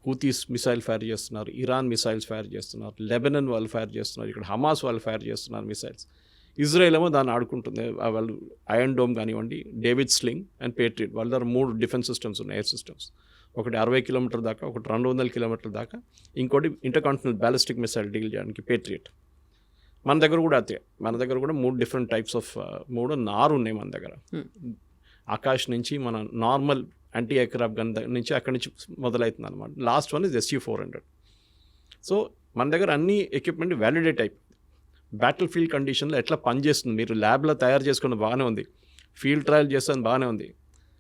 హూతీస్ మిసైల్ ఫైర్ చేస్తున్నారు, ఇరాన్ మిసైల్స్ ఫైర్ చేస్తున్నారు, లెబనన్ వాళ్ళు ఫైర్ చేస్తున్నారు, ఇక్కడ హమాస్ వాళ్ళు ఫైర్ చేస్తున్నారు మిసైల్స్. ఇజ్రాయెల్ ఏమో దాన్ని ఆడుకుంటుంది. వాళ్ళు ఐరన్ డోమ్ కానివ్వండి, డేవిడ్ స్లింగ్ అండ్ పేట్రియట్, వాళ్ళ దగ్గర 3 డిఫెన్స్ సిస్టమ్స్ ఉన్నాయి, ఎయిర్ సిస్టమ్స్. ఒకటి 60 కిలోమీటర్ దాకా, ఒకటి 200 కిలోమీటర్ల దాకా, ఇంకోటి ఇంటర్కాంటినెంటల్ బ్యాలిస్టిక్ మిసైల్ డీల్ చేయడానికి పేట్రియట్. మన దగ్గర కూడా అదే, మన దగ్గర కూడా 3 డిఫరెంట్ టైప్స్ ఆఫ్ 3 ఉన్నాయి మన దగ్గర. ఆకాష్ నుంచి మన నార్మల్ యాంటీ ఎయిర్క్రాఫ్ట్ గన్ నుంచి అక్కడి నుంచి మొదలవుతుంది అనమాట. Last one is SU-400. So మన దగ్గర అన్ని ఎక్విప్మెంట్ వ్యాలిడేట్ అయిపోయింది. బ్యాటిల్ ఫీల్డ్ కండిషన్లో ఎట్లా పనిచేస్తుంది, మీరు ల్యాబ్లో తయారు చేసుకున్న బాగానే ఉంది, ఫీల్డ్ ట్రయల్ చేస్తుంది బాగానే ఉంది,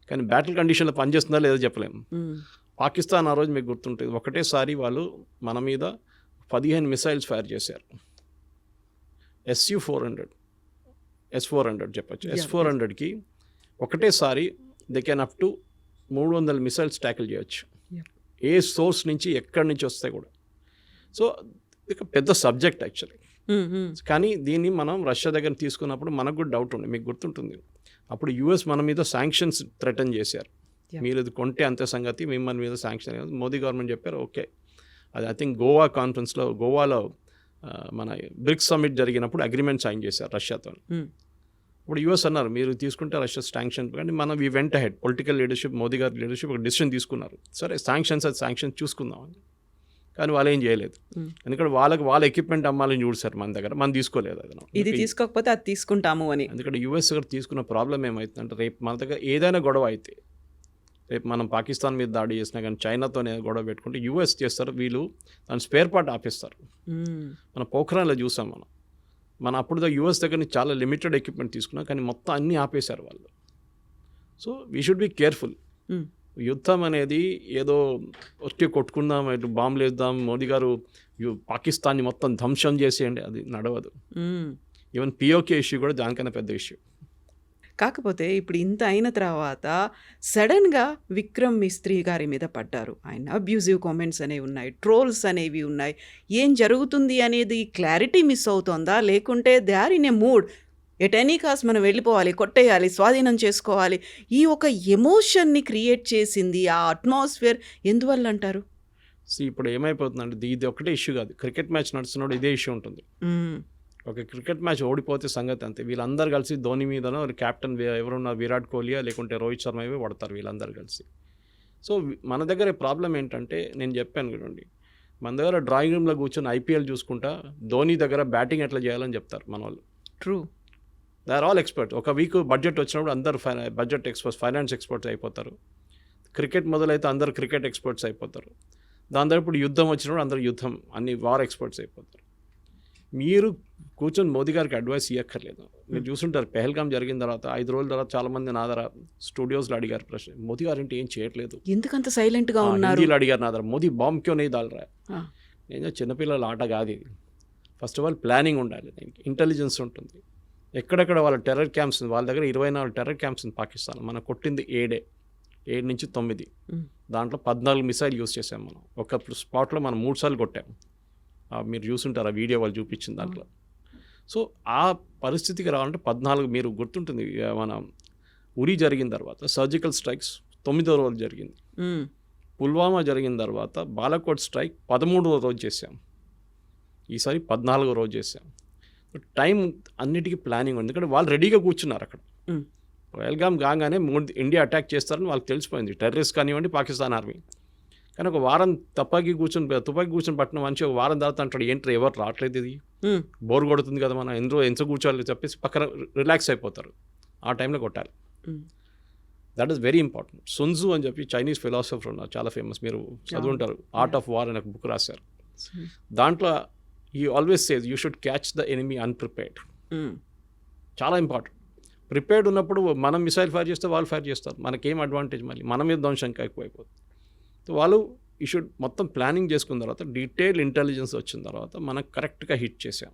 కానీ బ్యాటిల్ కండిషన్లో పనిచేస్తుందా లేదో చెప్పలేము. పాకిస్తాన్ ఆ రోజు మీకు గుర్తుంటుంది, ఒకటేసారి వాళ్ళు మన మీద 15 మిసైల్స్ ఫైర్ చేశారు. S400 చెప్పచ్చు. S400కి ఒకటేసారి they can up to 300 missiles tackle చేయొచ్చు, ఏ సోర్స్ నుంచి ఎక్కడి నుంచి వస్తాయి కూడా. సో ఇది పెద్ద సబ్జెక్ట్ యాక్చువల్లీ. కానీ దీన్ని మనం రష్యా దగ్గర తీసుకున్నప్పుడు మనకు కూడా డౌట్ ఉంది, మీకు గుర్తుంటుంది, అప్పుడు US మన మీద శాంక్షన్స్ థ్రెటన్ చేశారు. మీరు ఇది కొంటే అంతే సంగతి, మిమ్మల్ని మీద శాంక్షన్. మోదీ గవర్నమెంట్ చెప్పారు ఓకే. అది ఐ థింక్ గోవా కాన్ఫరెన్స్లో, గోవాలో మన బ్రిక్స్ సమ్మిట్ జరిగినప్పుడు అగ్రిమెంట్ సైన్ చేశారు రష్యాతో. ఇప్పుడు US అన్నారు మీరు తీసుకుంటే రష్యా శాంక్షన్, కానీ మనం we went head political leadership, Modi గారి లీడర్షిప్ ఒక డిసిషన్ తీసుకున్నారు, సరే శాంక్షన్స్ అది శాంక్షన్ చూసుకుందాం అని. కానీ వాళ్ళు ఏం చేయలేదు, ఎందుకంటే వాళ్ళ ఎక్విప్మెంట్ అమ్మాలని చూసారు మన దగ్గర, మనం తీసుకోలేదు. అది ఇది తీసుకోకపోతే అది తీసుకుంటాము అని. ఎందుకంటే US దగ్గర తీసుకున్న ప్రాబ్లం ఏమవుతుందంటే, రేపు మన దగ్గర ఏదైనా గొడవ అయితే, రేపు మనం పాకిస్తాన్ మీద దాడి చేసినా కానీ చైనాతోనే గొడవ పెట్టుకుంటే US చేస్తారు, వీళ్ళు దాని స్పేర్ పార్ట్ ఆపేస్తారు. మన పోఖ్రాన్లో చూసాం మన అప్పుడు US దగ్గర నుంచి చాలా లిమిటెడ్ ఎక్విప్మెంట్ తీసుకున్నాం, కానీ మొత్తం అన్నీ ఆపేశారు వాళ్ళు. So we should be careful. యుద్ధం అనేది ఏదో వచ్చి కొట్టుకుందాం, ఇటు బాంబులు వేద్దాం, మోదీ గారు పాకిస్తాన్ని మొత్తం ధ్వంసం చేసేయండి, అది నడవదు. ఈవెన్ POK ఇష్యూ కూడా దానికన్నా పెద్ద ఇష్యూ. కాకపోతే ఇప్పుడు ఇంత అయిన తర్వాత సడన్గా విక్రమ్ మిస్త్రీ గారి మీద పడ్డారు. ఆయన అబ్యూజివ్ కామెంట్స్ అనేవి ఉన్నాయి, ట్రోల్స్ అనేవి ఉన్నాయి. ఏం జరుగుతుంది అనేది క్లారిటీ మిస్ అవుతోందా, లేకుంటే they are in a mood, at any cost మనం వెళ్ళిపోవాలి, కొట్టేయాలి, స్వాధీనం చేసుకోవాలి, ఈ ఒక ఎమోషన్ని క్రియేట్ చేసింది ఆ అట్మాస్ఫియర్ ఎందువల్ల అంటారు? ఇప్పుడు ఏమైపోతుందంటే ఇది ఒకటే ఇష్యూ కాదు, క్రికెట్ మ్యాచ్ నడుస్తున్నప్పుడు ఇదే ఇష్యూ ఉంటుంది. ఒక క్రికెట్ మ్యాచ్ ఓడిపోతే సంగతి అంతే, వీళ్ళందరూ కలిసి ధోని మీదనో క్యాప్టెన్ ఎవరున్నా విరాట్ కోహ్లీయా లేకుంటే రోహిత్ శర్మ ఇవే పడతారు వీళ్ళందరూ కలిసి. సో మన దగ్గర ప్రాబ్లం ఏంటంటే, నేను చెప్పాను కదండి, మన దగ్గర డ్రాయింగ్ రూమ్లో కూర్చొని IPL చూసుకుంటా ధోని దగ్గర బ్యాటింగ్ ఎట్లా చేయాలని చెప్తారు మన వాళ్ళు. True, they are all experts. ఒక వీక్ బడ్జెట్ వచ్చినప్పుడు అందరు బడ్జెట్ ఎక్స్పర్ట్స్, ఫైనాన్స్ ఎక్స్పర్ట్స్ అయిపోతారు. క్రికెట్ మొదలైతే అందరు క్రికెట్ ఎక్స్పర్ట్స్ అయిపోతారు. దాని తర్వాత ఇప్పుడు యుద్ధం వచ్చినప్పుడు అందరు యుద్ధం అన్ని వార్ ఎక్స్పర్ట్స్ అయిపోతారు. మీరు కూర్చొని మోదీ గారికి అడ్వైస్ ఇవ్వక్కర్లేదు. మీరు చూసుంటారు పెహల్గామ్ జరిగిన తర్వాత 5 రోజుల తర్వాత చాలామంది నా దగ్గర స్టూడియోస్లో అడిగారు ప్రశ్న, మోదీ గారు అంటే ఏం చేయట్లేదు, ఎందుకంత సైలెంట్గా ఉన్నారు, హిందీలో అడిగారు నా దగ్గర, మోదీ బాంబ్ క్యో नहीं डाल रहा है. నేను చిన్నపిల్లల ఆట కాదు ఇది. ఫస్ట్ ఆఫ్ ఆల్ ప్లానింగ్ ఉండాలి, దీనికి ఇంటెలిజెన్స్ ఉంటుంది. ఎక్కడెక్కడ వాళ్ళ టెర్రర్ క్యాంప్స్, వాళ్ళ దగ్గర 24 టెర్రర్ క్యాంప్స్ ఉంది పాకిస్తాన్. మనం కొట్టింది 7 నుంచి 9, దాంట్లో 14 మిసైల్ యూస్ చేసాం మనం. ఒక స్పాట్లో మనం 3 సార్లు కొట్టాము, మీరు చూసుంటారు ఆ వీడియో వాళ్ళు చూపించిన దాంట్లో. సో ఆ పరిస్థితికి రావాలంటే 14, మీరు గుర్తుంటుంది మన ఉరి జరిగిన తర్వాత సర్జికల్ స్ట్రైక్స్ 9వ రోజు జరిగింది, పుల్వామా జరిగిన తర్వాత బాలాకోట్ స్ట్రైక్ 13వ రోజు చేసాం, ఈసారి 14వ రోజు చేసాం. టైం అన్నిటికీ ప్లానింగ్ ఉంది, ఎందుకంటే వాళ్ళు రెడీగా కూర్చున్నారు అక్కడ. పహల్గామ్ కాగానే ఇండియా అటాక్ చేస్తారని వాళ్ళకి తెలిసిపోయింది, టెర్రరిస్ట్ కానివ్వండి పాకిస్తాన్ ఆర్మీ. కానీ ఒక వారం తుపాకీ కూర్చొని పట్టిన మంచి ఒక వారం తర్వాత అంటాడు ఏంటి ఎవరు రావట్లేదు, ఇది బోర్ కొడుతుంది కదా, మనం ఎంత కూర్చోవాలి చెప్పేసి పక్కన రిలాక్స్ అయిపోతారు. ఆ టైంలో కొట్టాలి. That is very important. Sun Tzu అని చెప్పి చైనీస్ ఫిలాసఫర్ ఉన్నారు, చాలా ఫేమస్, మీరు చదువుంటారు. ఆర్ట్ ఆఫ్ వార్ అని ఒక బుక్ రాశారు. దాంట్లో ఈ always says you should catch the enemy unprepared. చాలా ఇంపార్టెంట్. ప్రిపేర్డ్ ఉన్నప్పుడు మనం మిసైల్ ఫైర్ చేస్తే వాళ్ళు ఫైర్ చేస్తారు, మనకేం అడ్వాంటేజ్? మళ్ళీ మన మీద ధ్వంసం ఎక్కువైపోతుంది. సో వాళ్ళు ఈ షుడ్ మొత్తం ప్లానింగ్ చేసుకున్న తర్వాత, డీటెయిల్ ఇంటెలిజెన్స్ వచ్చిన తర్వాత మనం కరెక్ట్గా హిట్ చేసాం.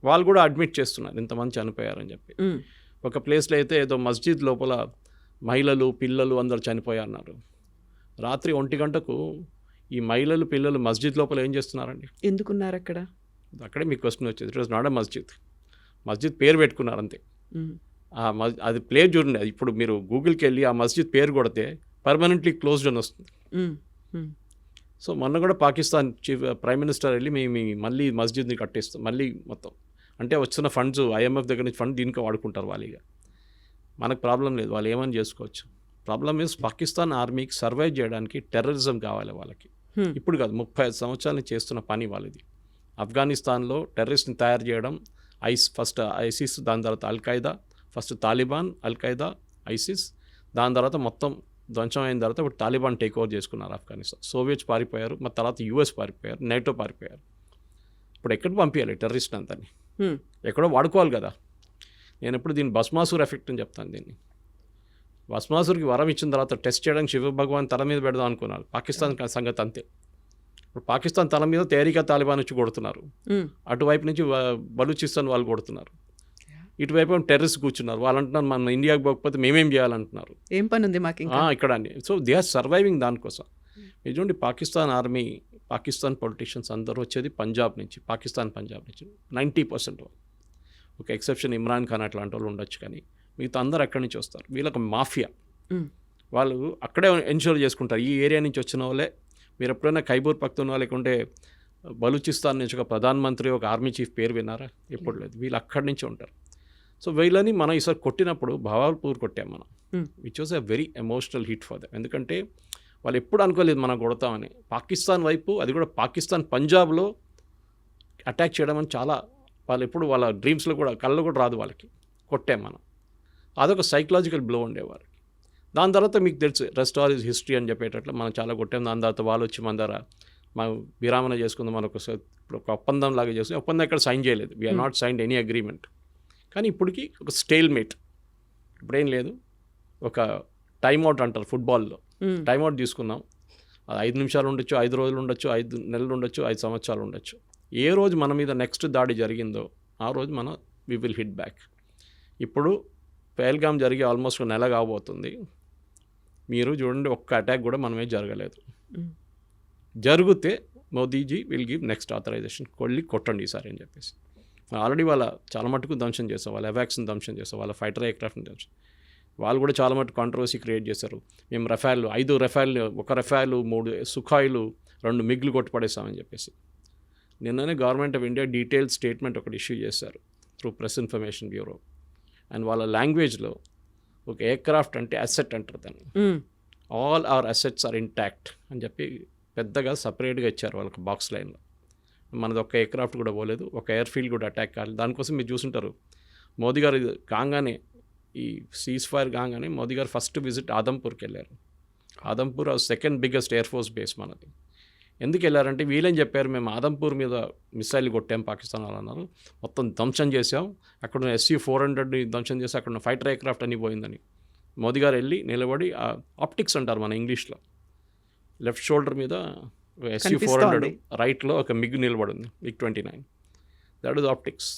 వాళ్ళు కూడా అడ్మిట్ చేస్తున్నారు ఇంతమంది చనిపోయారని చెప్పి. ఒక ప్లేస్లో అయితే ఏదో మస్జిద్ లోపల మహిళలు పిల్లలు అందరు చనిపోయారన్నారు. రాత్రి 1 గంటకు ఈ మహిళలు పిల్లలు మస్జిద్ లోపల ఏం చేస్తున్నారండి? ఎందుకున్నారు అక్కడ? అక్కడే మీకు క్వశ్చన్ వచ్చేది. ఇట్ వాజ్ నాట్ ఎ మస్జిద్. మస్జిద్ పేరు పెట్టుకున్నారు అంతే. అది ప్లేస్ చూడండి. అది ఇప్పుడు మీరు గూగుల్కి వెళ్ళి ఆ మస్జిద్ పేరు కొడితే పర్మనెంట్లీ క్లోజ్డ్ అని వస్తుంది. సో మొన్న కూడా పాకిస్తాన్ చీఫ్ ప్రైమ్ మినిస్టర్ వెళ్ళి మేము మళ్ళీ మస్జిద్ని కట్టేస్తాం మళ్ళీ మొత్తం. అంటే వచ్చిన ఫండ్స్ IMF దగ్గర నుంచి ఫండ్ దీనికి వాడుకుంటారు వాళ్ళిగా. మనకు ప్రాబ్లం లేదు, వాళ్ళు ఏమని చేసుకోవచ్చు. ప్రాబ్లం ఈజ్ పాకిస్తాన్ ఆర్మీకి సర్వైవ్ చేయడానికి టెర్రరిజం కావాలి వాళ్ళకి. ఇప్పుడు కాదు, 35 సంవత్సరాల నుంచి చేస్తున్న పని వాళ్ళది. ఆఫ్ఘనిస్తాన్లో టెర్రరిస్ట్ని తయారు చేయడం, ఫస్ట్ ఐసిస్, దాని తర్వాత Al-Qaeda, first Taliban, Al-Qaeda, ISIS, దాని తర్వాత మొత్తం ధ్వంసం అయిన తర్వాత ఇప్పుడు తాలిబాన్ టేక్ ఓవర్ చేసుకున్నారు ఆఫ్ఘనిస్తాన్. సోవియట్స్ పారిపోయారు, మరి తర్వాత US పారిపోయారు, NATO పారిపోయారు. ఇప్పుడు ఎక్కడ పంపించాలి టెర్రరిస్ట్ అంతని? ఎక్కడో వాడుకోవాలి కదా. నేను ఎప్పుడు దీన్ని భస్మాసుర్ ఎఫెక్ట్ అని చెప్తాను. దీన్ని భస్మాసుర్కి వరం ఇచ్చిన తర్వాత టెస్ట్ చేయడానికి శివ భగవాన్ తల మీద పెడదాం అనుకున్నారు. పాకిస్తాన్ సంగతి అంతే. ఇప్పుడు పాకిస్తాన్ తల మీద తేరికా తాలిబాన్ వచ్చి కొడుతున్నారు, అటువైపు నుంచి బలూచిస్తాన్ వాళ్ళు కొడుతున్నారు, ఇటువైపు టెర్రరిస్ట్ కూర్చున్నారు. వాళ్ళు అంటున్నారు మన ఇండియాకి పోకపోతే మేమేం చేయాలంటున్నారు. ఏం పని ఉంది మాకు ఇక్కడ అని. సో దే ఆర్ సర్వైవింగ్ దానికోసం. చూడండి, పాకిస్తాన్ ఆర్మీ, పాకిస్తాన్ పొలిటీషియన్స్ అందరూ వచ్చేది పంజాబ్ నుంచి, పంజాబ్ నుంచి 90%. ఒక ఎక్సెప్షన్ ఇమ్రాన్ ఖాన్ అట్లాంటి వాళ్ళు ఉండొచ్చు, కానీ మిగతా అందరూ అక్కడి నుంచి వస్తారు. వీళ్ళకి మాఫియా, వాళ్ళు అక్కడే ఎన్షూర్ చేసుకుంటారు. ఈ ఏరియా నుంచి వచ్చిన వాళ్ళే. మీరు ఎప్పుడైనా ఖైబర్ పఖ్తూన్వా లేకుంటే బలూచిస్తాన్ నుంచి ఒక ప్రధానమంత్రి, ఒక ఆర్మీ చీఫ్ పేరు విన్నారా? ఎప్పుడు లేదు. వీళ్ళు అక్కడి నుంచి ఉంటారు. సో వీళ్ళని మనం ఈసారి కొట్టినప్పుడు భావాల్పూర్ కొట్టాం మనం, which was a very emotional hit for them. ఎందుకంటే వాళ్ళు ఎప్పుడు అనుకోలేదు మనం కొడతామని. పాకిస్తాన్ వైపు, అది కూడా పాకిస్తాన్ పంజాబ్లో అటాక్ చేయడం అని చాలా, వాళ్ళు ఎప్పుడు వాళ్ళ డ్రీమ్స్లో కూడా కళ్ళు కూడా రాదు వాళ్ళకి. కొట్టాం మనం. అదొక సైకలాజికల్ బ్లో ఉండేవారు. దాని తర్వాత మీకు తెలుసు రెస్ట్ ఆల్ ఈజ్ హిస్టరీ అని చెప్పేటట్లు మనం చాలా కొట్టాం. దాని తర్వాత వాళ్ళు వచ్చి మన దగ్గర మనం విరామణ చేసుకుందాం, మనకు ఇప్పుడు ఒక ఒప్పందం లాగా చేసుకుని, ఒప్పందం ఎక్కడ సైన్ చేయలేదు. We are not signed any agreement. కానీ ఇప్పటికీ ఒక స్టేల్మేట్. ఇప్పుడేం లేదు, ఒక టైమ్అవుట్ అంటారు ఫుట్బాల్లో, టైమ్అవుట్ తీసుకున్నాం. అది 5 నిమిషాలు ఉండొచ్చు, 5 రోజులు ఉండొచ్చు, 5 నెలలు ఉండొచ్చు, 5 సంవత్సరాలు ఉండొచ్చు. ఏ రోజు మన మీద నెక్స్ట్ దాడి జరిగిందో ఆ రోజు మనం వి విల్ హిట్ బ్యాక్. ఇప్పుడు పహల్గామ్ జరిగి ఆల్మోస్ట్ 1 నెల కాబోతుంది. మీరు చూడండి, ఒక్క అటాక్ కూడా మనమే జరగలేదు. జరిగితే Modiji will give next authorisation, కొట్టండి ఈసారి అని చెప్పేసి. ఆల్రెడీ వాళ్ళ చాలా మటుకు ధ్వంసం చేస్తాం, వాళ్ళ ఎవాక్స్ని ధ్వంసం చేస్తాం, వాళ్ళ ఫైటర్ ఎయిర్క్రాఫ్ట్ని ధ్వంసం. వాళ్ళు కూడా చాలా మటుకు కాంట్రవర్సీ క్రియేట్ చేశారు. మేము రఫాల్ 5 రఫాల్, 1 రఫాల్, 3 సుఖాయిలు, 2 మిగ్లు కొట్టుపడేస్తామని చెప్పేసి. నిన్ననే government of India detailed statement ఒకటి ఇష్యూ చేశారు through press information bureau. And వాళ్ళ లాంగ్వేజ్లో ఒక ఎయిర్క్రాఫ్ట్ అంటే అసెట్ అంటారు దాన్ని. All our assets are intact అని చెప్పి పెద్దగా సపరేట్గా ఇచ్చారు వాళ్ళకి బాక్స్ లైన్లో. మనది ఒక్క ఎయిర్క్రాఫ్ట్ కూడా పోలేదు, ఒక ఎయిర్ఫీల్డ్ కూడా అటాక్ కాలేదు. దానికోసం మీరు చూసుంటారు, మోదీ గారు కాగానే, ఈ సీజ్ ఫైర్ కాగానే మోదీ గారు ఫస్ట్ విజిట్ ఆదంపూర్కి వెళ్ళారు. Adampur second biggest air force base మనది. ఎందుకు వెళ్ళారంటే వీళ్ళని చెప్పారు, మేము ఆదంపూర్ మీద మిసైల్ కొట్టాం పాకిస్తాన్ వాళ్ళు అన్నారు, మొత్తం ధ్వంసం చేసాం, అక్కడ SU-400ని ధ్వంసం చేసి అక్కడ ఫైటర్ ఎయిర్క్రాఫ్ట్ అని పోయిందని. మోదీ గారు వెళ్ళి నిలబడి, ఆప్టిక్స్ అంటారు మన ఇంగ్లీష్లో, లెఫ్ట్ షోల్డర్ మీద SU-400, రైట్లో ఒక మిగ్ నిలబడింది, MiG-29. That is optics.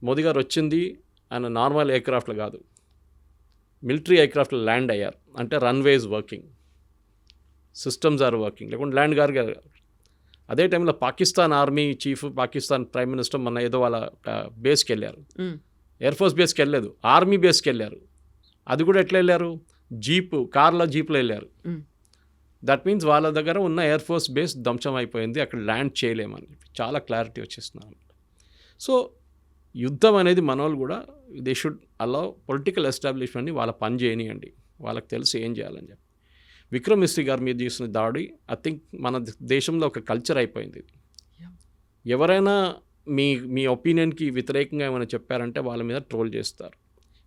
Modi గారు వచ్చింది ఆయన నార్మల్ ఎయిర్క్రాఫ్ట్లో కాదు, మిలిటరీ ఎయిర్క్రాఫ్ట్లో ల్యాండ్ అయ్యారు. అంటే runways working, systems are working, లేకుంటే ల్యాండ్ గారు. అదే టైంలో Pakistan army chief, Pakistan prime minister మొన్న ఏదో వాళ్ళ బేస్కి వెళ్ళారు. ఎయిర్ ఫోర్స్ బేస్కి వెళ్ళలేదు, ఆర్మీ బేస్కి వెళ్ళారు. అది కూడా ఎట్లా వెళ్ళారు? కార్లో జీప్లో వెళ్ళారు. దట్ మీన్స్ వాళ్ళ దగ్గర ఉన్న ఎయిర్ ఫోర్స్ బేస్ ధ్వంసం అయిపోయింది, అక్కడ ల్యాండ్ చేయలేమని చెప్పి చాలా క్లారిటీ వచ్చేస్తున్నారు. సో యుద్ధం అనేది మన వాళ్ళు కూడా దే షుడ్ అలౌ పొలిటికల్ ఎస్టాబ్లిష్మెంట్ని వాళ్ళ పని చేయనియండి, వాళ్ళకి తెలిసి ఏం చేయాలని చెప్పి. విక్రమ్ మిస్త్రీ గారి మీద చేసిన దాడి ఐ థింక్ మన దేశంలో ఒక కల్చర్ అయిపోయింది. ఎవరైనా మీ ఒపీనియన్కి వ్యతిరేకంగా ఏమైనా చెప్పారంటే వాళ్ళ మీద ట్రోల్ చేస్తారు.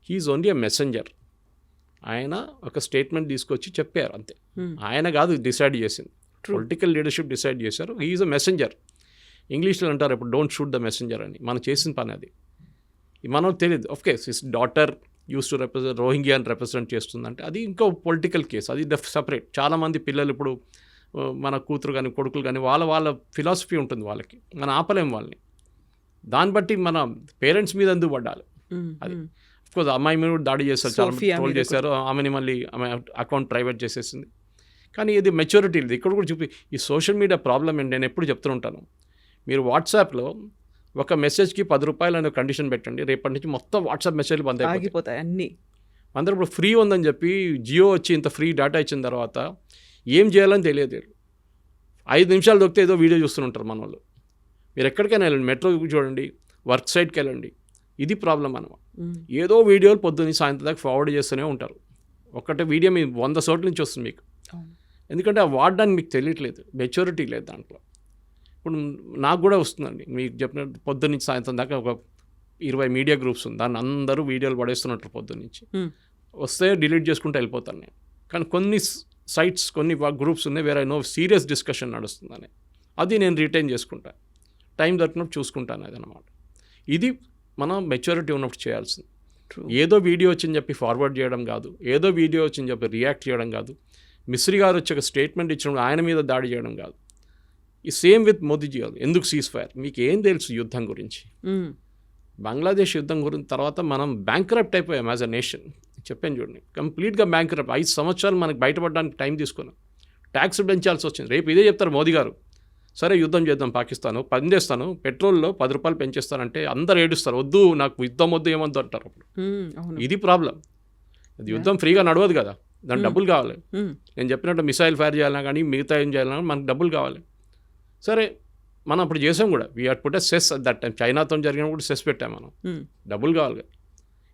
He is only a messenger. ఆయన ఒక స్టేట్మెంట్ తీసుకొచ్చి చెప్పారు అంతే. ఆయన కాదు డిసైడ్ చేసింది, పొలిటికల్ లీడర్షిప్ డిసైడ్ చేశారు. Is a messenger. ఇంగ్లీష్లో అంటారు ఇప్పుడు డోంట్ షూట్ ద మెసెంజర్ అని. మనం చేసిన పని అది. మనకు తెలియదు. Of course his daughter used to represent రోహింగ్యాని రిప్రజెంట్ చేస్తుందంటే అది ఇంకో పొలిటికల్ కేసు, అది సపరేట్. చాలామంది పిల్లలు ఇప్పుడు మన కూతురు కానీ కొడుకులు కానీ వాళ్ళ ఫిలాసఫీ ఉంటుంది వాళ్ళకి, మనం ఆపలేం వాళ్ళని. దాన్ని బట్టి మన పేరెంట్స్ మీద ఎందుకు పడ్డాలి అది. అఫ్కోర్స్ అమ్మాయి మీద కూడా దాడి చేస్తారు, చాలా ట్రోల్ చేశారు. ఆమెని మళ్ళీ ఆమె అకౌంట్ ప్రైవేట్ చేసేసింది. కానీ ఇది మెచ్యూరిటీ లేదు. ఇక్కడ కూడా చూపి ఈ సోషల్ మీడియా ప్రాబ్లం ఏంటి, నేను ఎప్పుడు చెప్తూ ఉంటాను, మీరు వాట్సాప్లో ఒక మెసేజ్కి 10 రూపాయలు అనే కండిషన్ పెట్టండి, రేపటి నుంచి మొత్తం వాట్సాప్ మెసేజ్లు బంద్ అయిపోతాయి అన్నీ. అందరూ ఇప్పుడు ఫ్రీ ఉందని చెప్పి జియో వచ్చి ఇంత ఫ్రీ డేటా ఇచ్చిన తర్వాత ఏం చేయాలని తెలియదు. 5 నిమిషాలు దొరికితే ఏదో వీడియో చూస్తుంటారు మన వాళ్ళు. మీరు ఎక్కడికైనా వెళ్ళండి, మెట్రో చూడండి, వర్క్ సైట్కి వెళ్ళండి, ఇది ప్రాబ్లం అనమాట. ఏదో వీడియోలు పొద్దున్న సాయంత్రం దాకా ఫార్వర్డ్ చేస్తూనే ఉంటారు. ఒకటే వీడియో మీ 100 చోట్ల నుంచి వస్తుంది మీకు. ఎందుకంటే ఆ వాడడానికి మీకు తెలియట్లేదు, మెచ్యూరిటీ లేదు దాంట్లో. ఇప్పుడు నాకు కూడా వస్తుందండి, మీకు చెప్పినట్టు పొద్దున్న నుంచి సాయంత్రం దాకా ఒక 20 మీడియా గ్రూప్స్ ఉంది, దాన్ని అందరూ వీడియోలు పడేస్తున్నట్టు పొద్దున్న నుంచి. వస్తే డిలీట్ చేసుకుంటూ వెళ్ళిపోతాను నేను. కానీ కొన్ని సైట్స్, కొన్ని గ్రూప్స్ ఉన్నాయి వేరే సీరియస్ డిస్కషన్ నడుస్తుందని, అది నేను రిటైన్ చేసుకుంటాను, టైం దొరికినప్పుడు చూసుకుంటాను అది అనమాట. ఇది మనం మెచ్యూరిటీ ఉన్నప్పుడు చేయాల్సింది. ఏదో వీడియో వచ్చిందని చెప్పి ఫార్వర్డ్ చేయడం కాదు, ఏదో వీడియో వచ్చిందని చెప్పి రియాక్ట్ చేయడం కాదు, మిస్రీ గారు వచ్చి ఒక స్టేట్మెంట్ ఇచ్చినప్పుడు ఆయన మీద దాడి చేయడం కాదు. ఈ సేమ్ విత్ మోదీజీ గారు. ఎందుకు సీజ్ ఫైర్, మీకు ఏం తెలుసు యుద్ధం గురించి? బంగ్లాదేశ్ యుద్ధం గురించి తర్వాత మనం బ్యాంక్రప్ట్ అయిపోయాం యాజ్ అ నేషన్. చెప్పాను చూడండి, కంప్లీట్గా బ్యాంక్రప్ట్. 5 సంవత్సరాలు మనకు బయటపడడానికి టైం తీసుకున్నాం, ట్యాక్స్ పెంచాల్సి వచ్చింది. రేపు ఇదే చెప్తారు మోదీ గారు, సరే యుద్ధం చేద్దాం పాకిస్తాను, పని చేస్తాను, పెట్రోల్లో 10 రూపాయలు పెంచేస్తానంటే అందరు ఏడుస్తారు, వద్దు నాకు యుద్ధం వద్దు ఏమొద్దు అంటారు. అప్పుడు ఇది ప్రాబ్లం. అది యుద్ధం ఫ్రీగా నడవదు కదా, దానికి డబ్బులు కావాలి. నేను చెప్పినట్టు మిసైల్ ఫైర్ చేయాలన్నా కానీ మిగతా ఏం చేయాలన్నా మనకు డబ్బులు కావాలి. సరే మనం అప్పుడు చేసాం కూడా, we had put a cease at that time. చైనాతో జరిగినప్పుడు సెస్ పెట్టాం మనం, డబ్బులు కావాలి.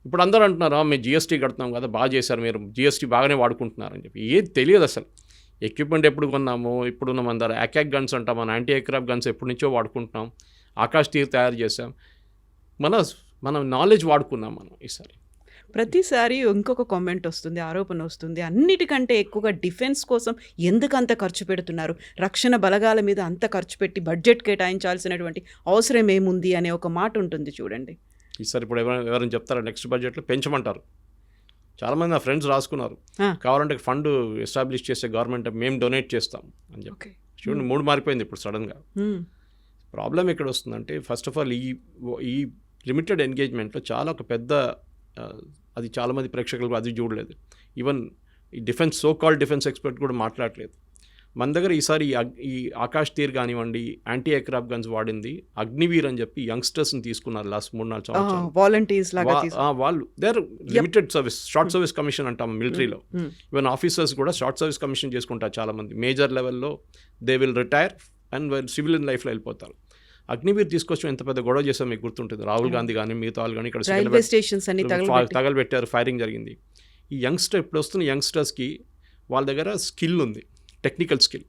ఇప్పుడు అందరూ అంటున్నారు మేము జిఎస్టీ కడుతున్నాం కదా, బాగా చేశారు మీరు, జిఎస్టీ బాగానే వాడుకుంటున్నారని చెప్పి. ఏది తెలియదు అసలు. ఎక్విప్మెంట్ ఎప్పుడు కొన్నాము, ఇప్పుడున్న మన దగ్గర అకాక్ గన్స్ అంటాం, మన యాంటీ ఎయిర్క్రాఫ్ట్ గన్స్ ఎప్పటి నుంచో వాడుకుంటున్నాం, ఆకాష్ తీర్ తయారు చేసాం, మన నాలెడ్జ్ వాడుకున్నాం మనం. ఈసారి ప్రతిసారి ఇంకొక కామెంట్ వస్తుంది, ఆరోపణ వస్తుంది, అన్నిటికంటే ఎక్కువగా డిఫెన్స్ కోసం ఎందుకు అంత ఖర్చు పెడుతున్నారు, రక్షణ బలగాల మీద అంత ఖర్చు పెట్టి బడ్జెట్ కేటాయించాల్సినటువంటి అవసరం ఏముంది అనే ఒక మాట ఉంటుంది చూడండి. ఈసారి ఇప్పుడు ఎవరైనా చెప్తారా నెక్స్ట్ బడ్జెట్లో పెంచమంటారు. చాలామంది నా ఫ్రెండ్స్ రాసుకున్నారు, కావాలంటే ఫండ్ ఎస్టాబ్లిష్ చేసే గవర్నమెంట్ మేము డొనేట్ చేస్తాం అని చెప్పి. చూడండి, మూడు మారిపోయింది ఇప్పుడు సడన్గా. ప్రాబ్లం ఎక్కడ వస్తుందంటే, ఫస్ట్ ఆఫ్ ఆల్ ఈ లిమిటెడ్ ఎంగేజ్మెంట్లో చాలా ఒక పెద్ద, అది చాలామంది ప్రేక్షకులు అది చూడలేదు. ఈవెన్ ఈ defence, so called defence expert కూడా మాట్లాడలేదు. మన దగ్గర ఈసారి ఈ ఆకాష్ తీర్ కానివ్వండి, యాంటీ ఎయిర్క్రాఫ్ట్ గన్స్ వాడింది అగ్నివీర్ అని చెప్పి యంగ్స్టర్స్ని తీసుకున్నారు లాస్ట్ 3-4 సంవత్సరాలు. వాలంటీర్స్ లాగా వాళ్ళు their limited service, short service commission అంటాం మిలిటరీలో. ఈవెన్ ఆఫీసర్స్ కూడా షార్ట్ సర్వీస్ కమిషన్ చేసుకుంటారు చాలామంది. మేజర్ లెవెల్లో they will retire and civilian లైఫ్లో వెళ్ళిపోతారు. అగ్నివీర్ తీసుకొచ్చి ఎంత పెద్ద గొడవ చేసాం మీకు గుర్తుంటుంది. రాహుల్ గాంధీ కానీ మిగతా వాళ్ళు కానీ ఇక్కడ తగలబెట్టారు, ఫైరింగ్ జరిగింది. ఈ యంగ్స్టర్ ఇప్పుడు వస్తున్న యంగ్స్టర్స్కి వాళ్ళ దగ్గర స్కిల్ ఉంది, టెక్నికల్ స్కిల్.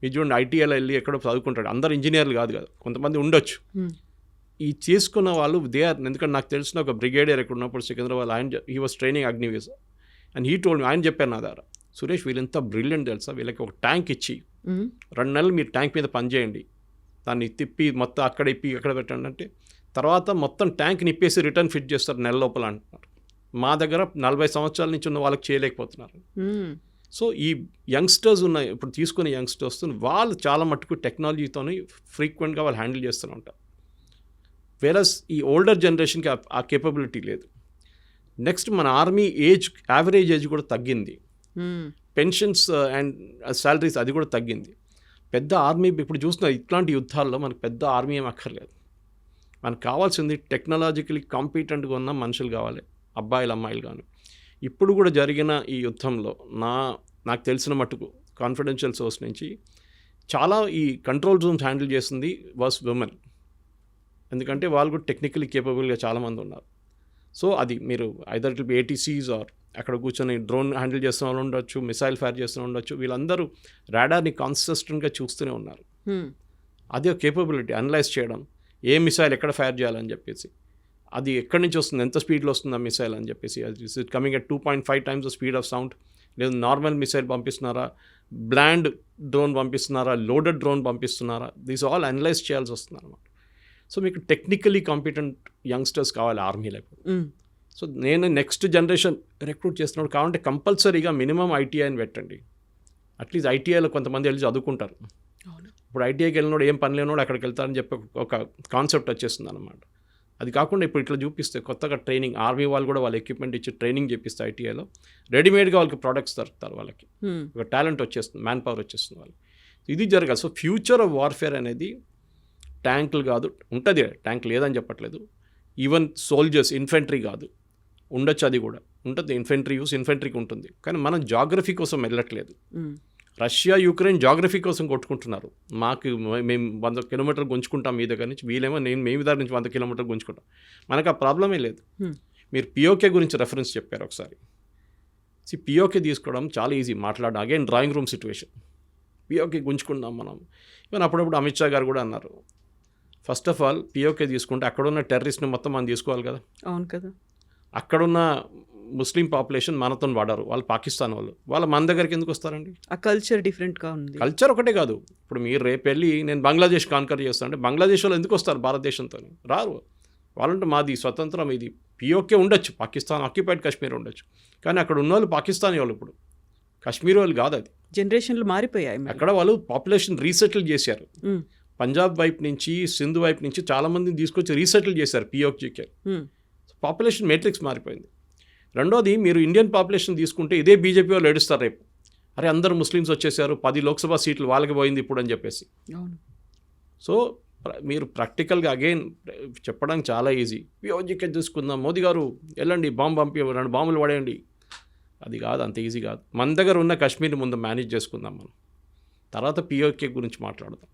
మీరు చూడండి, ఐటీఐలో వెళ్ళి ఎక్కడో చదువుకుంటాడు, అందరు ఇంజనీర్లు కాదు కదా, కొంతమంది ఉండొచ్చు. ఈ చేసుకున్న వాళ్ళు దే ఆర్, ఎందుకంటే నాకు తెలిసిన ఒక బ్రిగేడియర్ ఎక్కడ ఉన్నప్పుడు సికింద్రాబాద్, ఆయన he was training Agniveer and he told me, ఆయన చెప్పారు నా దగ్గర, సురేష్ వీళ్ళంతా బ్రిలియంట్ తెలుసా, వీళ్ళకి ఒక ట్యాంక్ ఇచ్చి 2 నెలలు మీరు ట్యాంక్ మీద పనిచేయండి, దాన్ని తిప్పి మొత్తం అక్కడ ఇప్పి ఎక్కడ పెట్టండి అంటే తర్వాత మొత్తం ట్యాంక్ నిప్పేసి రిటర్న్ ఫిట్ చేస్తారు నెల లోపల అంటున్నారు. మా దగ్గర 40 సంవత్సరాల నుంచి ఉన్న వాళ్ళకి చేయలేకపోతున్నారు. సో ఈ యంగ్స్టర్స్ ఉన్నాయి, ఇప్పుడు తీసుకునే యంగ్స్టర్స్ వాళ్ళు చాలా మట్టుకు టెక్నాలజీతో ఫ్రీక్వెంట్గా వాళ్ళు హ్యాండిల్ చేస్తూనే ఉంటారు. వేరస్ ఈ ఓల్డర్ జనరేషన్కి ఆ కేపబిలిటీ లేదు. నెక్స్ట్ మన ఆర్మీ ఏజ్, యావరేజ్ ఏజ్ కూడా తగ్గింది. పెన్షన్స్ అండ్ శాలరీస్ అది కూడా తగ్గింది. పెద్ద ఆర్మీ ఇప్పుడు చూస్తున్న ఇట్లాంటి యుద్ధాల్లో మనకు పెద్ద ఆర్మీ ఏం అక్కర్లేదు. మనకు కావాల్సింది టెక్నాలజికలీ కాంపిటెంట్గా ఉన్న మనుషులు కావాలి, అబ్బాయిలు అమ్మాయిలు కానీ. ఇప్పుడు కూడా జరిగిన ఈ యుద్ధంలో నాకు తెలిసిన మట్టుకు కాన్ఫిడెన్షియల్ సోర్స్ నుంచి చాలా ఈ కంట్రోల్ రూమ్స్ హ్యాండిల్ చేసింది వాస్ విమెన్. ఎందుకంటే వాళ్ళు కూడా టెక్నికలీ కేపబుల్గా చాలామంది ఉన్నారు. సో అది మీరు either it will be ATCs or అక్కడ కూర్చొని డ్రోన్ హ్యాండిల్ చేస్తున్న వాళ్ళు ఉండొచ్చు, మిసైల్ ఫైర్ చేస్తున్న ఉండొచ్చు, వీళ్ళందరూ రాడార్ని కాన్సిస్టెంట్గా చూస్తూనే ఉన్నారు. అది ఒక కేపబిలిటీ, అనలైజ్ చేయడం, ఏ మిసైల్ ఎక్కడ ఫైర్ చేయాలని చెప్పేసి. అది ఎక్కడి నుంచి వస్తుంది, ఎంత స్పీడ్లో వస్తుంది ఆ మిసైల్ అని చెప్పేసి, is it coming at 2.5 times the speed of sound, లేదు నార్మల్ మిసైల్ పంపిస్తున్నారా, బ్లాండ్ డ్రోన్ పంపిస్తున్నారా, లోడెడ్ డ్రోన్ పంపిస్తున్నారా, దీస్ ఆల్ అనలైజ్ చేయాల్సి వస్తుంది అనమాట. సో మీకు టెక్నికలీ కాంపిటెంట్ యంగ్స్టర్స్ కావాలి ఆర్మీలో. సో నేను నెక్స్ట్ జనరేషన్ రిక్రూట్ చేస్తున్నాడు కాబట్టి కంపల్సరీగా మినిమం ఐటీఐని పెట్టండి. అట్లీస్ట్ ఐటీఐలో కొంతమంది వెళ్ళి చదువుకుంటారు. ఇప్పుడు ఐటీఐకి వెళ్ళినోడు ఏం పని లేనోడు అక్కడికి వెళ్తారని చెప్పి ఒక కాన్సెప్ట్ వచ్చేస్తుంది అనమాట. అది కాకుండా ఇప్పుడు ఇట్లా చూపిస్తే కొత్తగా ట్రైనింగ్, ఆర్మీ వాళ్ళు కూడా వాళ్ళ ఎక్విప్మెంట్ ఇచ్చి ట్రైనింగ్ చేపిస్తే ఐటీఐలో రెడీమేడ్గా వాళ్ళకి ప్రోడక్ట్స్ దొరుకుతారు, వాళ్ళకి ఒక టాలెంట్ వచ్చేస్తుంది, మ్యాన్ పవర్ వచ్చేస్తుంది వాళ్ళకి. ఇది జరగాలి. సో ఫ్యూచర్ ఆఫ్ వార్ఫేర్ అనేది ట్యాంకులు కాదు, ఉంటుంది ట్యాంక్ లేదని చెప్పట్లేదు, ఈవెన్ సోల్జర్స్, ఇన్ఫెంట్రీ కాదు, ఉండొచ్చు, అది కూడా ఉంటుంది, ఇన్ఫెంట్రీ యూస్ ఇన్ఫెంట్రీకి ఉంటుంది. కానీ మనం జాగ్రఫీ కోసం వెళ్ళట్లేదు. రష్యా యుక్రెయిన్ జాగ్రఫీ కోసం కొట్టుకుంటున్నారు. మాకు మేము 100 kilometers గుంజుకుంటాం మీ దగ్గర నుంచి, వీళ్ళేమో మేము దగ్గర నుంచి 100 kilometers గుంజుకుంటాం. మనకు ఆ ప్రాబ్లమే లేదు. మీరు పిఓకే గురించి రెఫరెన్స్ చెప్పారు ఒకసారి. పిఓకే తీసుకోవడం చాలా ఈజీ, మాట్లాడడం again drawing room situation. PoK గుంజుకుందాం మనం. ఈవెన్ అప్పుడప్పుడు అమిత్ షా గారు కూడా అన్నారు, ఫస్ట్ ఆఫ్ ఆల్ పిఓకే తీసుకుంటే అక్కడున్న టెర్రరిస్ట్ని మొత్తం మనం తీసుకోవాలి కదా. అవును కదా. అక్కడున్న ముస్లిం పాపులేషన్ మనతో వాడారు, వాళ్ళు పాకిస్తాన్ వాళ్ళు మన దగ్గరికి ఎందుకు వస్తారండి? ఆ కల్చర్ డిఫరెంట్గా ఉంది. కల్చర్ ఒకటే కాదు, ఇప్పుడు మీరు రేపు వెళ్ళి నేను బంగ్లాదేశ్ కాన్కర్ చేస్తాను అంటే బంగ్లాదేశ్ వాళ్ళు ఎందుకు వస్తారు భారతదేశంతో? రారు. వాళ్ళంటే మాది స్వతంత్రం, ఇది పిఓకే ఉండొచ్చు, పాకిస్తాన్ ఆక్యుపైడ్ కాశ్మీర్ ఉండొచ్చు, కానీ అక్కడ ఉన్న వాళ్ళు పాకిస్తానీ వాళ్ళు, ఇప్పుడు కాశ్మీర్ వాళ్ళు కాదు. అది జనరేషన్లు మారిపోయాయి. అక్కడ వాళ్ళు పాపులేషన్ రీసెటిల్ చేశారు. పంజాబ్ వైపు నుంచి, సింధు వైపు నుంచి చాలామందిని తీసుకొచ్చి రీసెటిల్ చేశారు పిఓకేకి. పాపులేషన్ మేట్రిక్స్ మారిపోయింది. రెండోది, మీరు ఇండియన్ పాపులేషన్ తీసుకుంటే ఇదే బీజేపీ వాళ్ళు ఏడుస్తారు రేపు, అరే అందరూ ముస్లిమ్స్ వచ్చేసారు, 10 లోక్సభ సీట్లు వాళ్ళకి పోయింది ఇప్పుడు అని చెప్పేసి. సో మీరు ప్రాక్టికల్గా అగైన్ చెప్పడానికి చాలా ఈజీ, పిఓజీకే తీసుకుందాం, మోదీ గారు వెళ్ళండి బాంబు పంపి 2 బాంబులు పడేయండి, అది కాదు, అంత ఈజీ కాదు. మన దగ్గర ఉన్న కాశ్మీర్ ముందు మేనేజ్ చేసుకుందాం మనం, తర్వాత పిఓకే గురించి మాట్లాడదాం.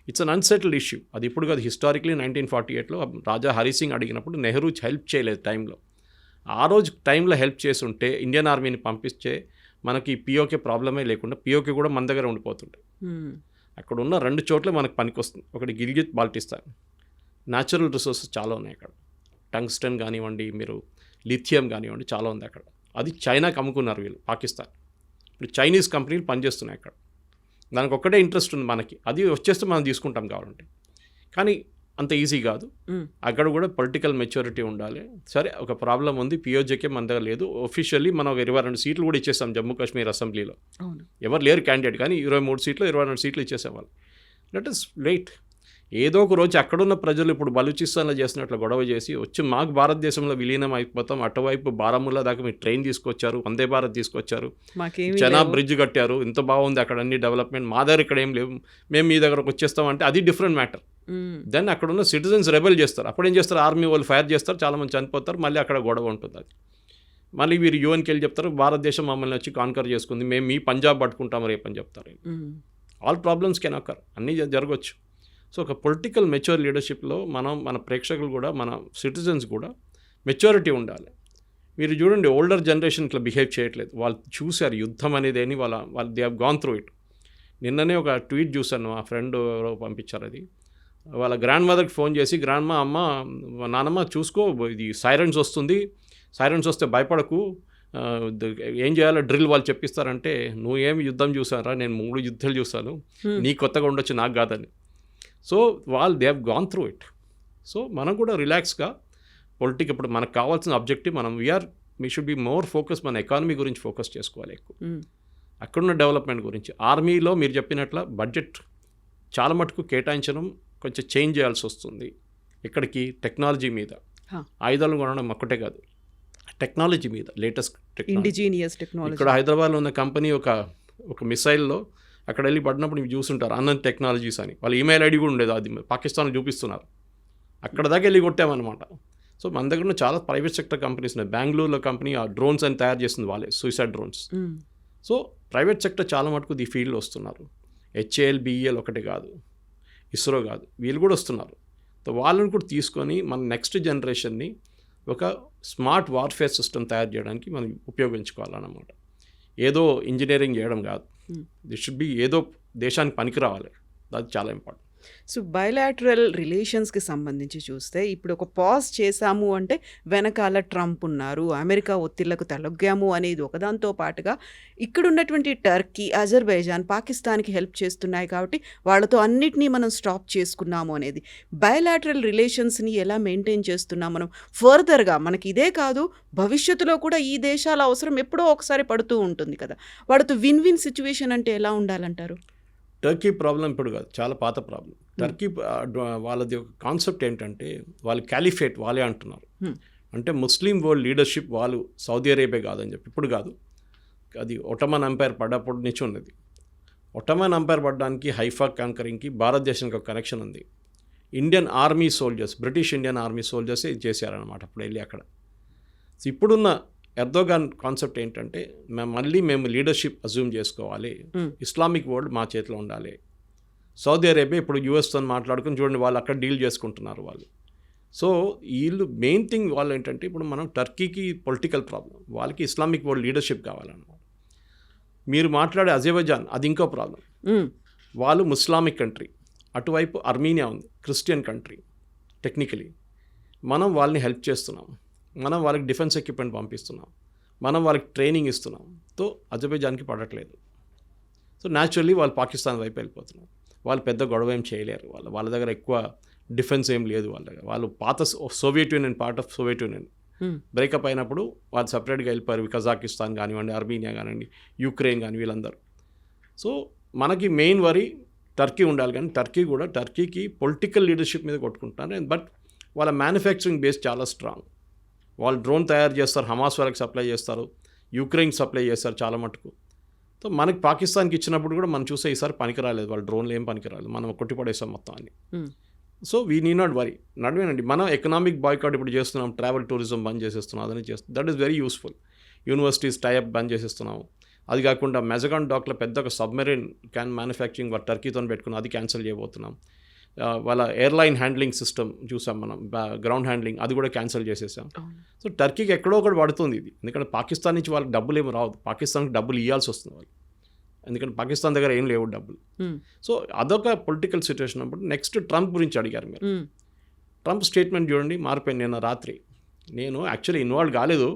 It's an unsettled issue. అది ఇప్పుడు కాదు, హిస్టారిక్లీ 1948లో రాజా హరి సింగ్ అడిగినప్పుడు నెహ్రూ హెల్ప్ చేయలేదు టైంలో. ఆ రోజు టైంలో హెల్ప్ చేసి ఉంటే ఇండియన్ ఆర్మీని పంపిస్తే మనకి పిఓకే ప్రాబ్లమే లేకుండా పిఓకే కూడా మన దగ్గర ఉండిపోతుండే. అక్కడ ఉన్న 2 చోట్ల మనకు పనికి వస్తుంది. ఒకటి గిల్గిత్ బాల్టిస్తాన్, న్యాచురల్ రిసోర్సెస్ చాలా ఉన్నాయి అక్కడ, టంగ్స్టన్ కానివ్వండి, మీరు లిథియం కానివ్వండి, చాలా ఉంది అక్కడ. అది చైనాకి అమ్ముకున్నారు వీళ్ళు, పాకిస్తాన్. ఇప్పుడు చైనీస్ కంపెనీలు పనిచేస్తున్నాయి అక్కడ, దానికి ఒక్కటే ఇంట్రెస్ట్ ఉంది మనకి, అది వచ్చేస్తే మనం తీసుకుంటాం కావాలంటే. కానీ అంత ఈజీ కాదు, అక్కడ కూడా పొలిటికల్ మెచ్యూరిటీ ఉండాలి. సరే, ఒక ప్రాబ్లం ఉంది, పిఓజేకే మన దగ్గర లేదు. ఒఫీషియల్లీ మనం 22 సీట్లు కూడా ఇచ్చేసాం జమ్మూ కాశ్మీర్ అసెంబ్లీలో, ఎవరు లేరు క్యాండిడేట్, కానీ 23 సీట్లు 22 సీట్లు ఇచ్చేసేవాళ్ళు. Let us wait. ఏదో ఒక రోజు అక్కడున్న ప్రజలు ఇప్పుడు బలూచిస్తాన్లో చేసినట్లు గొడవ చేసి వచ్చి మాకు భారతదేశంలో విలీనం అయిపోతాం, అటువైపు బారాముల్లా దాకా మీరు ట్రైన్ తీసుకొచ్చారు, వందే భారత్ తీసుకొచ్చారు, చెనాబ్ బ్రిడ్జ్ కట్టారు, ఇంత బాగుంది అక్కడ అన్ని డెవలప్మెంట్, మా దగ్గర ఇక్కడ ఏం లేవు, మేము మీ దగ్గరకు వచ్చేస్తామంటే అది డిఫరెంట్ మ్యాటర్. దెన్ అక్కడ ఉన్న సిటిజన్స్ రెబెల్ చేస్తారు. అప్పుడు ఏం చేస్తారు, ఆర్మీ వాళ్ళు ఫైర్ చేస్తారు, చాలామంది చనిపోతారు, మళ్ళీ అక్కడ గొడవ ఉంటుంది. అది మళ్ళీ వీరు యూఎన్కి వెళ్ళి చెప్తారు, భారతదేశం మమ్మల్ని వచ్చి కాన్కర్ చేసుకుంది, మేము మీ పంజాబ్ పట్టుకుంటాము రేపు అని చెప్తారు. ఆల్ ప్రాబ్లమ్స్ కెన్ అకర్, అన్నీ జరగవచ్చు. సో ఒక పొలిటికల్ మెచ్యూర్ లీడర్షిప్లో మన ప్రేక్షకులు కూడా, మన సిటిజన్స్ కూడా మెచ్యూరిటీ ఉండాలి. మీరు చూడండి, ఓల్డర్ జనరేషన్ ఇట్లా బిహేవ్ చేయట్లేదు, వాళ్ళు చూశారు యుద్ధం అనేది అని, వాళ్ళు they have gone through it. నిన్ననే ఒక ట్వీట్ చూశాను, మా ఫ్రెండ్ ఎవరో పంపించారు. అది వాళ్ళ గ్రాండ్ మదర్కి ఫోన్ చేసి, అమ్మ నానమ్మ చూసుకో, ఇది సైరన్స్ వస్తుంది, సైరన్స్ వస్తే భయపడకు, ఏం చేయాలో డ్రిల్ వాళ్ళు చెప్పిస్తారంటే, నువ్వేమి యుద్ధం చూసారా, నేను 3 యుద్ధాలు చూసాను, నీ కొత్తగా ఉండొచ్చు నాకు కాదని. So they have gone through it. So మనం కూడా రిలాక్స్గా ఇప్పుడు మనకు కావాల్సిన objective we should be more focus, మన ఎకానమీ గురించి ఫోకస్ చేసుకోవాలి ఎక్కువ, అక్కడున్న డెవలప్మెంట్ గురించి. ఆర్మీలో మీరు చెప్పినట్ల బడ్జెట్ చాలా మటుకు కేటాయించడం కొంచెం చేంజ్ చేయాల్సి వస్తుంది. ఇక్కడికి టెక్నాలజీ మీద, ఆయుధాలు కొనడం ఒక్కటే కాదు, టెక్నాలజీ మీద, లేటెస్ట్ టెక్నాలజీ. ఇక్కడ హైదరాబాద్లో ఉన్న కంపెనీ ఒక మిసైల్లో అక్కడ వెళ్ళి పడినప్పుడు మీరు చూస్తుంటారు, అనంత్ టెక్నాలజీస్ అని, వాళ్ళ ఈమెయిల్ ఐడి కూడా ఉండేది, అది పాకిస్తాన్లో చూపిస్తున్నారు, అక్కడ దాకా వెళ్ళి కొట్టామన్నమాట. సో మన దగ్గర ఉన్న చాలా ప్రైవేట్ సెక్టర్ కంపెనీస్ ఉన్నాయి. బెంగళూరులో కంపెనీ ఆ డ్రోన్స్ అని తయారు చేస్తుంది వాళ్ళే, suicide drones. So private sector చాలా మటుకు ఈ ఫీల్డ్లో వస్తున్నారు. HAL, BEL ఒకటే కాదు, ఇస్రో కాదు, వీళ్ళు కూడా వస్తున్నారు. సో వాళ్ళని కూడా తీసుకొని మన నెక్స్ట్ జనరేషన్ని ఒక స్మార్ట్ వార్ఫేర్ సిస్టమ్ తయారు చేయడానికి మనం ఉపయోగించుకోవాలన్నమాట. ఏదో ఇంజనీరింగ్ చేయడం కాదు, దిస్ షుడ్ బి ఏదో దేశానికి పనికి రావాలి, అది చాలా ఇంపార్టెంట్. సో బయలాటరల్ రిలేషన్స్కి సంబంధించి చూస్తే ఇప్పుడు ఒక పాజ్ చేశాము అంటే వెనకాల ట్రంప్ ఉన్నారు, అమెరికా ఒత్తిళ్లకు తలొగ్గాము అనేది ఒకదాంతో పాటుగా ఇక్కడ ఉన్నటువంటి టర్కీ, అజర్బైజాన్ పాకిస్తాన్కి హెల్ప్ చేస్తున్నాయి కాబట్టి వాళ్ళతో అన్నిటినీ మనం స్టాప్ చేసుకున్నాము అనేది. బయలాటరల్ రిలేషన్స్ని ఎలా మెయింటైన్ చేస్తున్నాం మనం ఫర్దర్గా? మనకి ఇదే కాదు, భవిష్యత్తులో కూడా ఈ దేశాల అవసరం ఎప్పుడో ఒకసారి పడుతూ ఉంటుంది కదా. వాళ్ళతో విన్ విన్ సిచ్యువేషన్ అంటే ఎలా ఉండాలంటారు? టర్కీ ప్రాబ్లం ఇప్పుడు కాదు, చాలా పాత ప్రాబ్లం. టర్కీ వాళ్ళది ఒక కాన్సెప్ట్ ఏంటంటే వాళ్ళు క్యాలిఫేట్ వాళ్ళే అంటున్నారు. అంటే ముస్లిం వరల్డ్ లీడర్షిప్ వాళ్ళు సౌదీ అరేబియా కాదని చెప్పి ఇప్పుడు కాదు, అది ఒటమన్ ఎంపైర్ పడ్డప్పుడు నుంచి ఉన్నది. ఒటమన్ ఎంపైర్ పడడానికి హైఫా కాంకరింగ్కి భారతదేశానికి ఒక కనెక్షన్ ఉంది. Indian army soldiers, British Indian army సోల్జర్సే ఇది చేశారనమాట అప్పుడు వెళ్ళి అక్కడ. సో ఇప్పుడున్న ఎర్దోగాన్ కాన్సెప్ట్ ఏంటంటే మేము లీడర్షిప్ అజ్యూమ్ చేసుకోవాలి, ఇస్లామిక్ వరల్డ్ మా చేతిలో ఉండాలి. సౌదీ అరేబియా ఇప్పుడు యూఎస్తో మాట్లాడుకుని చూడండి, వాళ్ళు అక్కడ డీల్ చేసుకుంటున్నారు వాళ్ళు. సో వీళ్ళు మెయిన్ థింగ్ వాళ్ళు ఏంటంటే ఇప్పుడు మనం టర్కీకి పొలిటికల్ ప్రాబ్లం, వాళ్ళకి ఇస్లామిక్ వరల్డ్ లీడర్షిప్ కావాలన్నమాట. మీరు మాట్లాడే అజర్బైజాన్ అది ఇంకో ప్రాబ్లం. వాళ్ళు ముస్లామిక్ కంట్రీ, అటువైపు అర్మీనియా ఉంది, క్రిస్టియన్ కంట్రీ. టెక్నికలీ మనం వాళ్ళని హెల్ప్ చేస్తున్నాం, మనం వాళ్ళకి డిఫెన్స్ ఎక్విప్మెంట్ పంపిస్తున్నాం, మనం వాళ్ళకి ట్రైనింగ్ ఇస్తున్నాం. తో అజర్బైజాన్కి పడట్లేదు. సో న్యాచురల్లీ వాళ్ళు పాకిస్తాన్ వైపు వెళ్ళిపోతున్నారు. వాళ్ళు పెద్ద గొడవ ఏం చేయలేరు, వాళ్ళ దగ్గర ఎక్కువ డిఫెన్స్ ఏం లేదు వాళ్ళ దగ్గర. వాళ్ళు పాత Soviet union, part of Soviet union breakup అయినప్పుడు వాళ్ళు సపరేట్గా వెళ్ళిపోయారు. కజాకిస్తాన్ కానివ్వండి, అర్మీనియా కానివ్వండి, యుక్రెయిన్ కానీ వీళ్ళందరూ. సో మనకి మెయిన్ వరీ టర్కీ ఉండాలి, కానీ టర్కీకి పొలిటికల్ లీడర్షిప్ మీద కొట్టుకుంటున్నారు. బట్ వాళ్ళ మ్యానుఫ్యాక్చరింగ్ బేస్ చాలా స్ట్రాంగ్. వాళ్ళు డ్రోన్ తయారు చేస్తారు, హమాస్ వాళ్ళకి సప్లై చేస్తారు, యుక్రెయిన్కి సప్లై చేస్తారు చాలా మటుకు. సో మనకి పాకిస్తాన్కి ఇచ్చినప్పుడు కూడా మనం చూసే ఈసారి పనికిరాలేదు, వాళ్ళ డ్రోన్లు ఏం పనికిరాలేదు, మనం కొట్టిపడేస్తాం మొత్తం అన్ని. So we need not worry. నడవేనండి, మనం ఎకనామిక్ బాయ్కాట్ ఇప్పుడు చేస్తున్నాం, ట్రావెల్ టూరిజం బంద్ చేసేస్తున్నాం, అదని చేస్తున్నాం. That is very useful. Universities tie up బంద్ చేసేస్తున్నాము. అది కాకుండా మెజగాన్ డాక్లో పెద్ద ఒక సబ్మెరీన్ క్యాన్ మ్యానుఫ్యాక్చరింగ్ టర్కీతో పెట్టుకున్నాం, అది క్యాన్సిల్ చేయబోతున్నాం. వాళ్ళ ఎయిర్లైన్ హ్యాండ్లింగ్ సిస్టమ్ చూసాం మనం, గ్రౌండ్ హ్యాండ్లింగ్ అది కూడా క్యాన్సిల్ చేసేసాం. సో టర్కీకి ఎక్కడో ఒకటి పడుతుంది ఇది, ఎందుకంటే పాకిస్తాన్ నుంచి వాళ్ళకి డబ్బులు ఏమి రావు, పాకిస్తాన్కి డబ్బులు ఇవ్వాల్సి వస్తుంది వాళ్ళు, ఎందుకంటే పాకిస్తాన్ దగ్గర ఏం లేవు డబ్బులు. సో అదొక పొలిటికల్ సిచ్యువేషన్. అప్పుడు నెక్స్ట్ ట్రంప్ గురించి అడిగారు మీరు. ట్రంప్ స్టేట్మెంట్ చూడండి, మారిపోయింది. నిన్న రాత్రి నేను యాక్చువల్లీ ఇన్వాల్వ్ కాలేదు,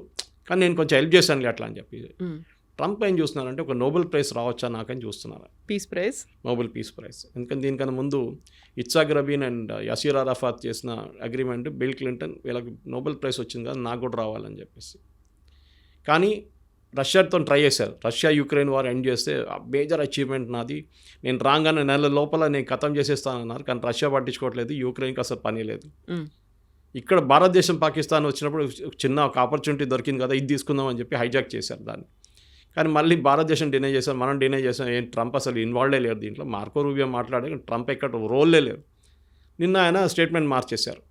కానీ నేను కొంచెం హెల్ప్ చేశాను అట్లా అని చెప్పి. ట్రంప్ ఏం చూస్తున్నారంటే ఒక నోబెల్ ప్రైజ్ రావచ్చా నాకని చూస్తున్నారు, peace prize, Nobel peace prize. ఎందుకంటే దీనికన్నా ముందు ఇట్సాక్ రబీన్ అండ్ యసీర్ అరాఫాత్ చేసిన అగ్రిమెంట్, బిల్ క్లింటన్ వీళ్ళకి నోబెల్ ప్రైజ్ వచ్చింది కదా, నాకు కూడా రావాలని చెప్పేసి. కానీ రష్యాతో ట్రై చేశారు, రష్యా యుక్రెయిన్ వార్ ఎండ్ చేస్తే మేజర్ అచీవ్మెంట్ నాది, నేను రాగానే నెల లోపల నేను ఖతం చేసేస్తానన్నారు. కానీ రష్యా పట్టించుకోవట్లేదు, యుక్రెయిన్కి అసలు పని లేదు. ఇక్కడ భారతదేశం పాకిస్తాన్ వచ్చినప్పుడు చిన్న ఒక ఆపర్చునిటీ దొరికింది కదా, ఇది తీసుకుందాం అని చెప్పి హైజాక్ చేశారు దాన్ని. కానీ మళ్ళీ భారతదేశం డినై చేశారు, మనం డినై చేసాం. ఏం ట్రంప్ అసలు ఇన్వాల్వ్డే లేరు దీంట్లో, మార్కో రూబియో మాట్లాడే, ట్రంప్ ఎక్కడ రోల్లే లేరు. నిన్న ఆయన స్టేట్మెంట్ మార్చేశారు,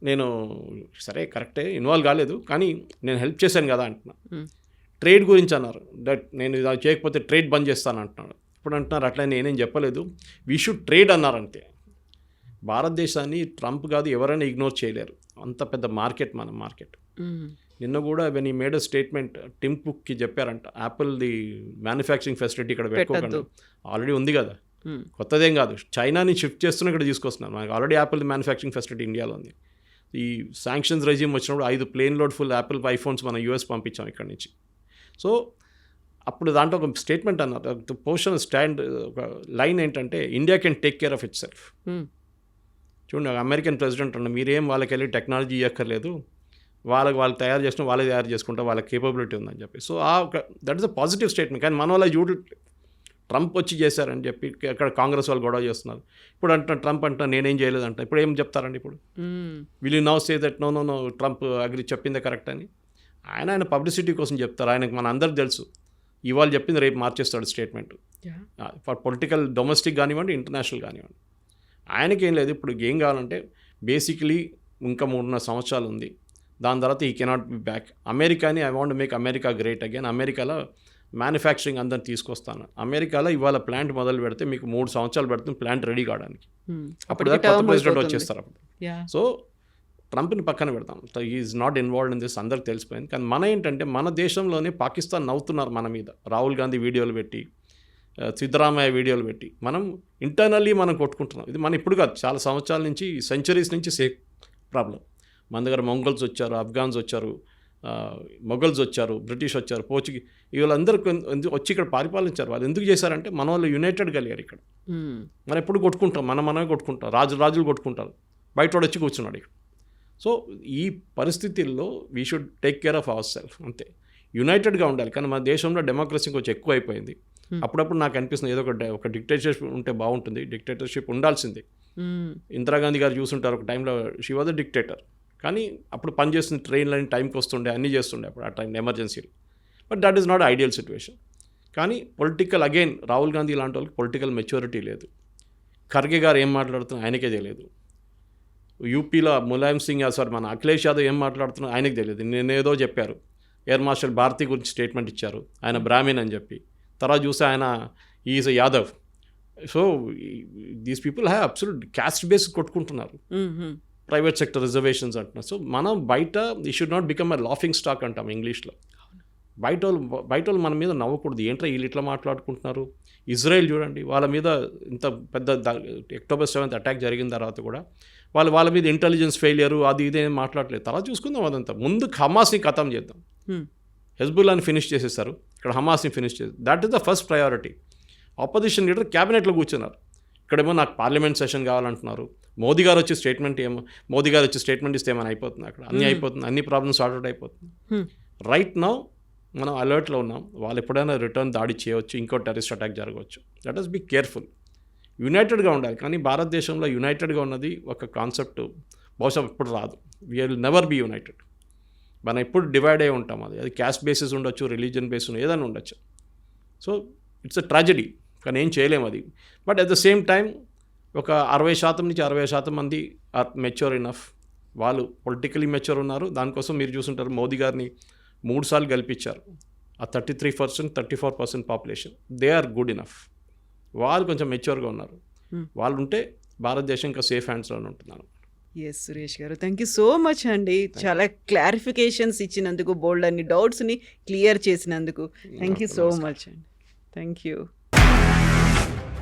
నేను సరే కరెక్టే ఇన్వాల్వ్ కాలేదు, కానీ నేను హెల్ప్ చేశాను కదా అంటున్నా. ట్రేడ్ గురించి అన్నారు, దట్ నేను ఇది చేయకపోతే ట్రేడ్ బంద్ చేస్తాను అంటున్నాడు. ఇప్పుడు అంటున్నారు అట్లా నేనేం చెప్పలేదు, వీ షుడ్ ట్రేడ్ అన్నారంతే. భారతదేశాన్ని ట్రంప్ కాదు ఎవరైనా ఇగ్నోర్ చేయలేరు, అంత పెద్ద మార్కెట్ మన మార్కెట్. నిన్న కూడా వెన్ ఈ మేడ్ అ స్టేట్మెంట్, టిమ్ కుక్కి చెప్పారంట, యాపిల్ది మ్యానుఫ్యాక్చరింగ్ ఫెసిలిటీ ఇక్కడ పెట్టుకోకండి, ఆల్రెడీ ఉంది కదా, కొత్తదేం కాదు, చైనాని షిఫ్ట్ చేస్తున్న ఇక్కడ తీసుకొస్తున్నారు. మనకి ఆల్రెడీ యాపిల్ మ్యానుఫ్యాక్చరింగ్ ఫెసిలిటీ ఇండియాలో ఉంది. ఈ శాంక్షన్స్ రెజ్యూమ్ వచ్చినప్పుడు 5 plane load full Apple iPhones మనం యూఎస్ పంపించాం ఇక్కడ నుంచి. సో అప్పుడు దాంట్లో ఒక స్టేట్మెంట్ అన్నారు, పోషన్ స్టాండ్ ఒక లైన్ ఏంటంటే, India can take care of itself. చూడండి, అమెరికన్ ప్రెసిడెంట్ అన్న, మీరేం వాళ్ళకి వెళ్ళి టెక్నాలజీ ఇవ్వక్కర్లేదు, వాళ్ళు తయారు చేసుకుని వాళ్ళే తయారు చేసుకుంటే వాళ్ళకి కేపబిలిటీ ఉందని చెప్పి. So that is a positive statement. కానీ మన వాళ్ళ ట్రంప్ వచ్చి చేశారని చెప్పి అక్కడ కాంగ్రెస్ వాళ్ళు గొడవ చేస్తున్నారు. ఇప్పుడు ట్రంప్ నేనేం చేయలేదంట, ఇప్పుడు ఏం చెప్తారండి? ఇప్పుడు will you now say that no Trump agree చెప్పిందే కరెక్ట్ అని? ఆయన పబ్లిసిటీ కోసం చెప్తారు, ఆయనకు మన అందరికి తెలుసు, ఇవాళ చెప్పింది రేపు మార్చేస్తాడు స్టేట్మెంట్. ఫర్ పొలిటికల్ డొమెస్టిక్ కానివ్వండి, ఇంటర్నేషనల్ కానివ్వండి, ఆయనకేం లేదు. ఇప్పుడు ఏం కావాలంటే బేసిక్లీ ఇంకా 3.5 సంవత్సరాలు ఉంది, దాని తర్వాత ఈ కెనాట్ బి బ్యాక్. అమెరికాని I want make America great again. అమెరికాలో మ్యానుఫ్యాక్చరింగ్ అందరిని తీసుకొస్తాను. అమెరికాలో ఇవాళ ప్లాంట్ మొదలు పెడితే మీకు 3 సంవత్సరాలు పడుతుంది ప్లాంట్ రెడీ కావడానికి. అప్పుడు కొత్త ప్రెసిడెంట్ వచ్చేస్తారు అప్పుడు. సో ట్రంప్ని పక్కన పెడతాం, is not involved in this, అందరికి తెలిసిపోయింది. కానీ మన ఏంటంటే మన దేశంలోనే పాకిస్తాన్ నవ్వుతున్నారు మన మీద, రాహుల్ గాంధీ వీడియోలు పెట్టి సిద్ధరామయ్య వీడియోలు పెట్టి మనం ఇంటర్నల్లీ మనం కొట్టుకుంటున్నాం. ఇది మనం ఇప్పుడు కాదు, చాలా సంవత్సరాల నుంచి, సెంచరీస్ నుంచి సేమ్ ప్రాబ్లం. మన దగ్గర మంగోల్స్ వచ్చారు, ఆఫ్ఘాన్స్ వచ్చారు, మొఘల్స్ వచ్చారు, బ్రిటిష్ వచ్చారు, పోర్చుగీస్, వీళ్ళందరూ వచ్చి ఇక్కడ పరిపాలించారు. వాళ్ళు ఎందుకు చేశారంటే మన వాళ్ళు యునైటెడ్ కలిగారు ఇక్కడ. మనం ఎప్పుడు కొట్టుకుంటాం, మనమే కొట్టుకుంటాం, రాజులు కొట్టుకుంటారు, బయట వాడు వచ్చి కూర్చున్నాడు ఇక్కడ. సో ఈ పరిస్థితుల్లో we should take care of our self, అంతే. యునైటెడ్గా ఉండాలి. కానీ మన దేశంలో డెమోక్రసీ కొంచెం ఎక్కువ అయిపోయింది. అప్పుడప్పుడు నాకు అనిపిస్తుంది ఏదో ఒక డిక్టేటర్షిప్ ఉంటే బాగుంటుంది. డిక్టేటర్షిప్ ఉండాల్సింది. ఇందిరాగాంధీ గారు చూసుంటారు, ఒక టైంలో షీ వాజ్ అ డిక్టేటర్. కానీ అప్పుడు పనిచేస్తున్న ట్రైన్లని టైంకి వస్తుండే, అన్నీ చేస్తుండే అప్పుడు ఆ టైం ఎమర్జెన్సీలు. But that is not ideal situation. కానీ పొలిటికల్, అగైన్ రాహుల్ గాంధీ లాంటి వాళ్ళకి పొలిటికల్ మెచ్యూరిటీ లేదు. ఖర్గే గారు ఏం మాట్లాడుతున్నా ఆయనకే తెలియదు. యూపీలో ములాయం సింగ్, మన అఖిలేష్ యాదవ్ ఏం మాట్లాడుతున్నా ఆయనకు తెలియదు. నేనేదో చెప్పారు, ఎయిర్ మార్షల్ భారతి గురించి స్టేట్మెంట్ ఇచ్చారు, ఆయన బ్రాహ్మణ్ అని చెప్పి. తర్వాత చూస్తే ఆయన is a Yadav. So these people have absolute caste base కొట్టుకుంటున్నారు, ప్రైవేట్ సెక్టర్ రిజర్వేషన్స్ అంటున్నారు. సో మనం బయట ఈ should not become a laughing stock అంటాం ఇంగ్లీష్లో. బయట వాళ్ళు మన మీద నవ్వకూడదు, ఏంట్రా వీళ్ళు ఇట్లా మాట్లాడుకుంటున్నారు. ఇజ్రాయెల్ చూడండి, వాళ్ళ మీద ఇంత పెద్ద October 7th అటాక్ జరిగిన తర్వాత కూడా వాళ్ళ మీద ఇంటెలిజెన్స్ ఫెయిలియర్ అది ఇదే మాట్లాడలేదు. తర్వాత చూసుకుందాం అదంతా. ముందు హమాస్ని ఖతం చేద్దాం. హెజ్బుల్లాని ఫినిష్ చేసేస్తారు, ఇక్కడ హమాస్ని ఫినిష్ చేస్తారు. That is the first priority. Opposition leader క్యాబినెట్లో కూర్చున్నారు, ఇక్కడేమో నాకు పార్లమెంట్ సెషన్ కావాలంటున్నారు. మోదీ గారు వచ్చి స్టేట్మెంట్ ఇస్తే ఏమైనా అయిపోతుంది అక్కడ, అన్నీ అయిపోతుంది, అన్ని ప్రాబ్లమ్స్ సార్ట్ అయిపోతుంది. రైట్ నౌ మనం అలర్ట్లో ఉన్నాం. వాళ్ళు ఎప్పుడైనా రిటర్న్ దాడి చేయవచ్చు, ఇంకో టెర్రరిస్ట్ అటాక్ జరగవచ్చు. Let us be careful. యునైటెడ్గా ఉండాలి. కానీ భారతదేశంలో యునైటెడ్గా ఉన్నది ఒక కాన్సెప్ట్ బహుశా ఇప్పుడు రాదు. We will never be united. మనం ఎప్పుడు డివైడ్ అయి ఉంటాం. అది క్యాస్ట్ బేసిస్ ఉండొచ్చు, రిలీజియన్ బేస్ ఏదైనా ఉండొచ్చు. సో ఇట్స్ అ ట్రాజడీ, కానీ ఏం చేయలేము అది. But at the same time ఒక 60% నుంచి 60% మంది ఆర్ మెచ్యూర్ ఇనఫ్. వాళ్ళు పొలిటికలీ మెచ్యూర్ ఉన్నారు. దానికోసం మీరు చూసుంటారు మోదీ గారిని 3 సార్లు గెలిపించారు. ఆ 33%, 34% population, they are good enough. వాళ్ళు కొంచెం మెచ్యూర్గా ఉన్నారు. వాళ్ళు ఉంటే భారతదేశం ఇంకా సేఫ్ హ్యాండ్స్లోనే ఉంటున్నారు. ఎస్ సురేష్ గారు, థ్యాంక్ యూ సో మచ్ అండి. చాలా క్లారిఫికేషన్స్ ఇచ్చినందుకు, బోల్డ్ అన్ని డౌట్స్ని క్లియర్ చేసినందుకు థ్యాంక్ యూ సో మచ్ అండి. Thank you.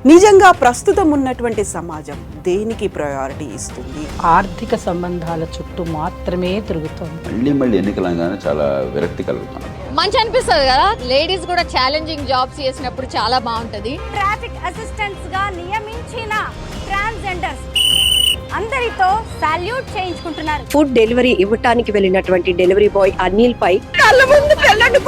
నిజంగా ప్రస్తుతం ఉన్నటువంటి సమాజం దేనికి ప్రయారిటీ ఇస్తుంది? ఆర్థిక సంబంధాల చుట్టూ మాత్రమే తిరుగుతోంది. మళ్ళీ ఎన్నికలంగానే చాలా విరక్తి కలుగుతున్నాం. మంచి అనిపిస్తుంది కదా, లేడీస్ కూడా ఛాలెంజింగ్ జాబ్స్ చేసినప్పుడు చాలా బాగుంటది. ట్రాఫిక్ అసిస్టెంట్స్ గా నియమించిన ట్రాన్స్జెండర్స్ అందరితో సాల్యూట్ చేయించుకుంటున్నారు. ఫుడ్ డెలివరీ ఇవ్వటానికి వెళ్ళినటువంటి డెలివరీ బాయ్ అనిల్ పై కళ్ళ ముందు పెళ్ళండి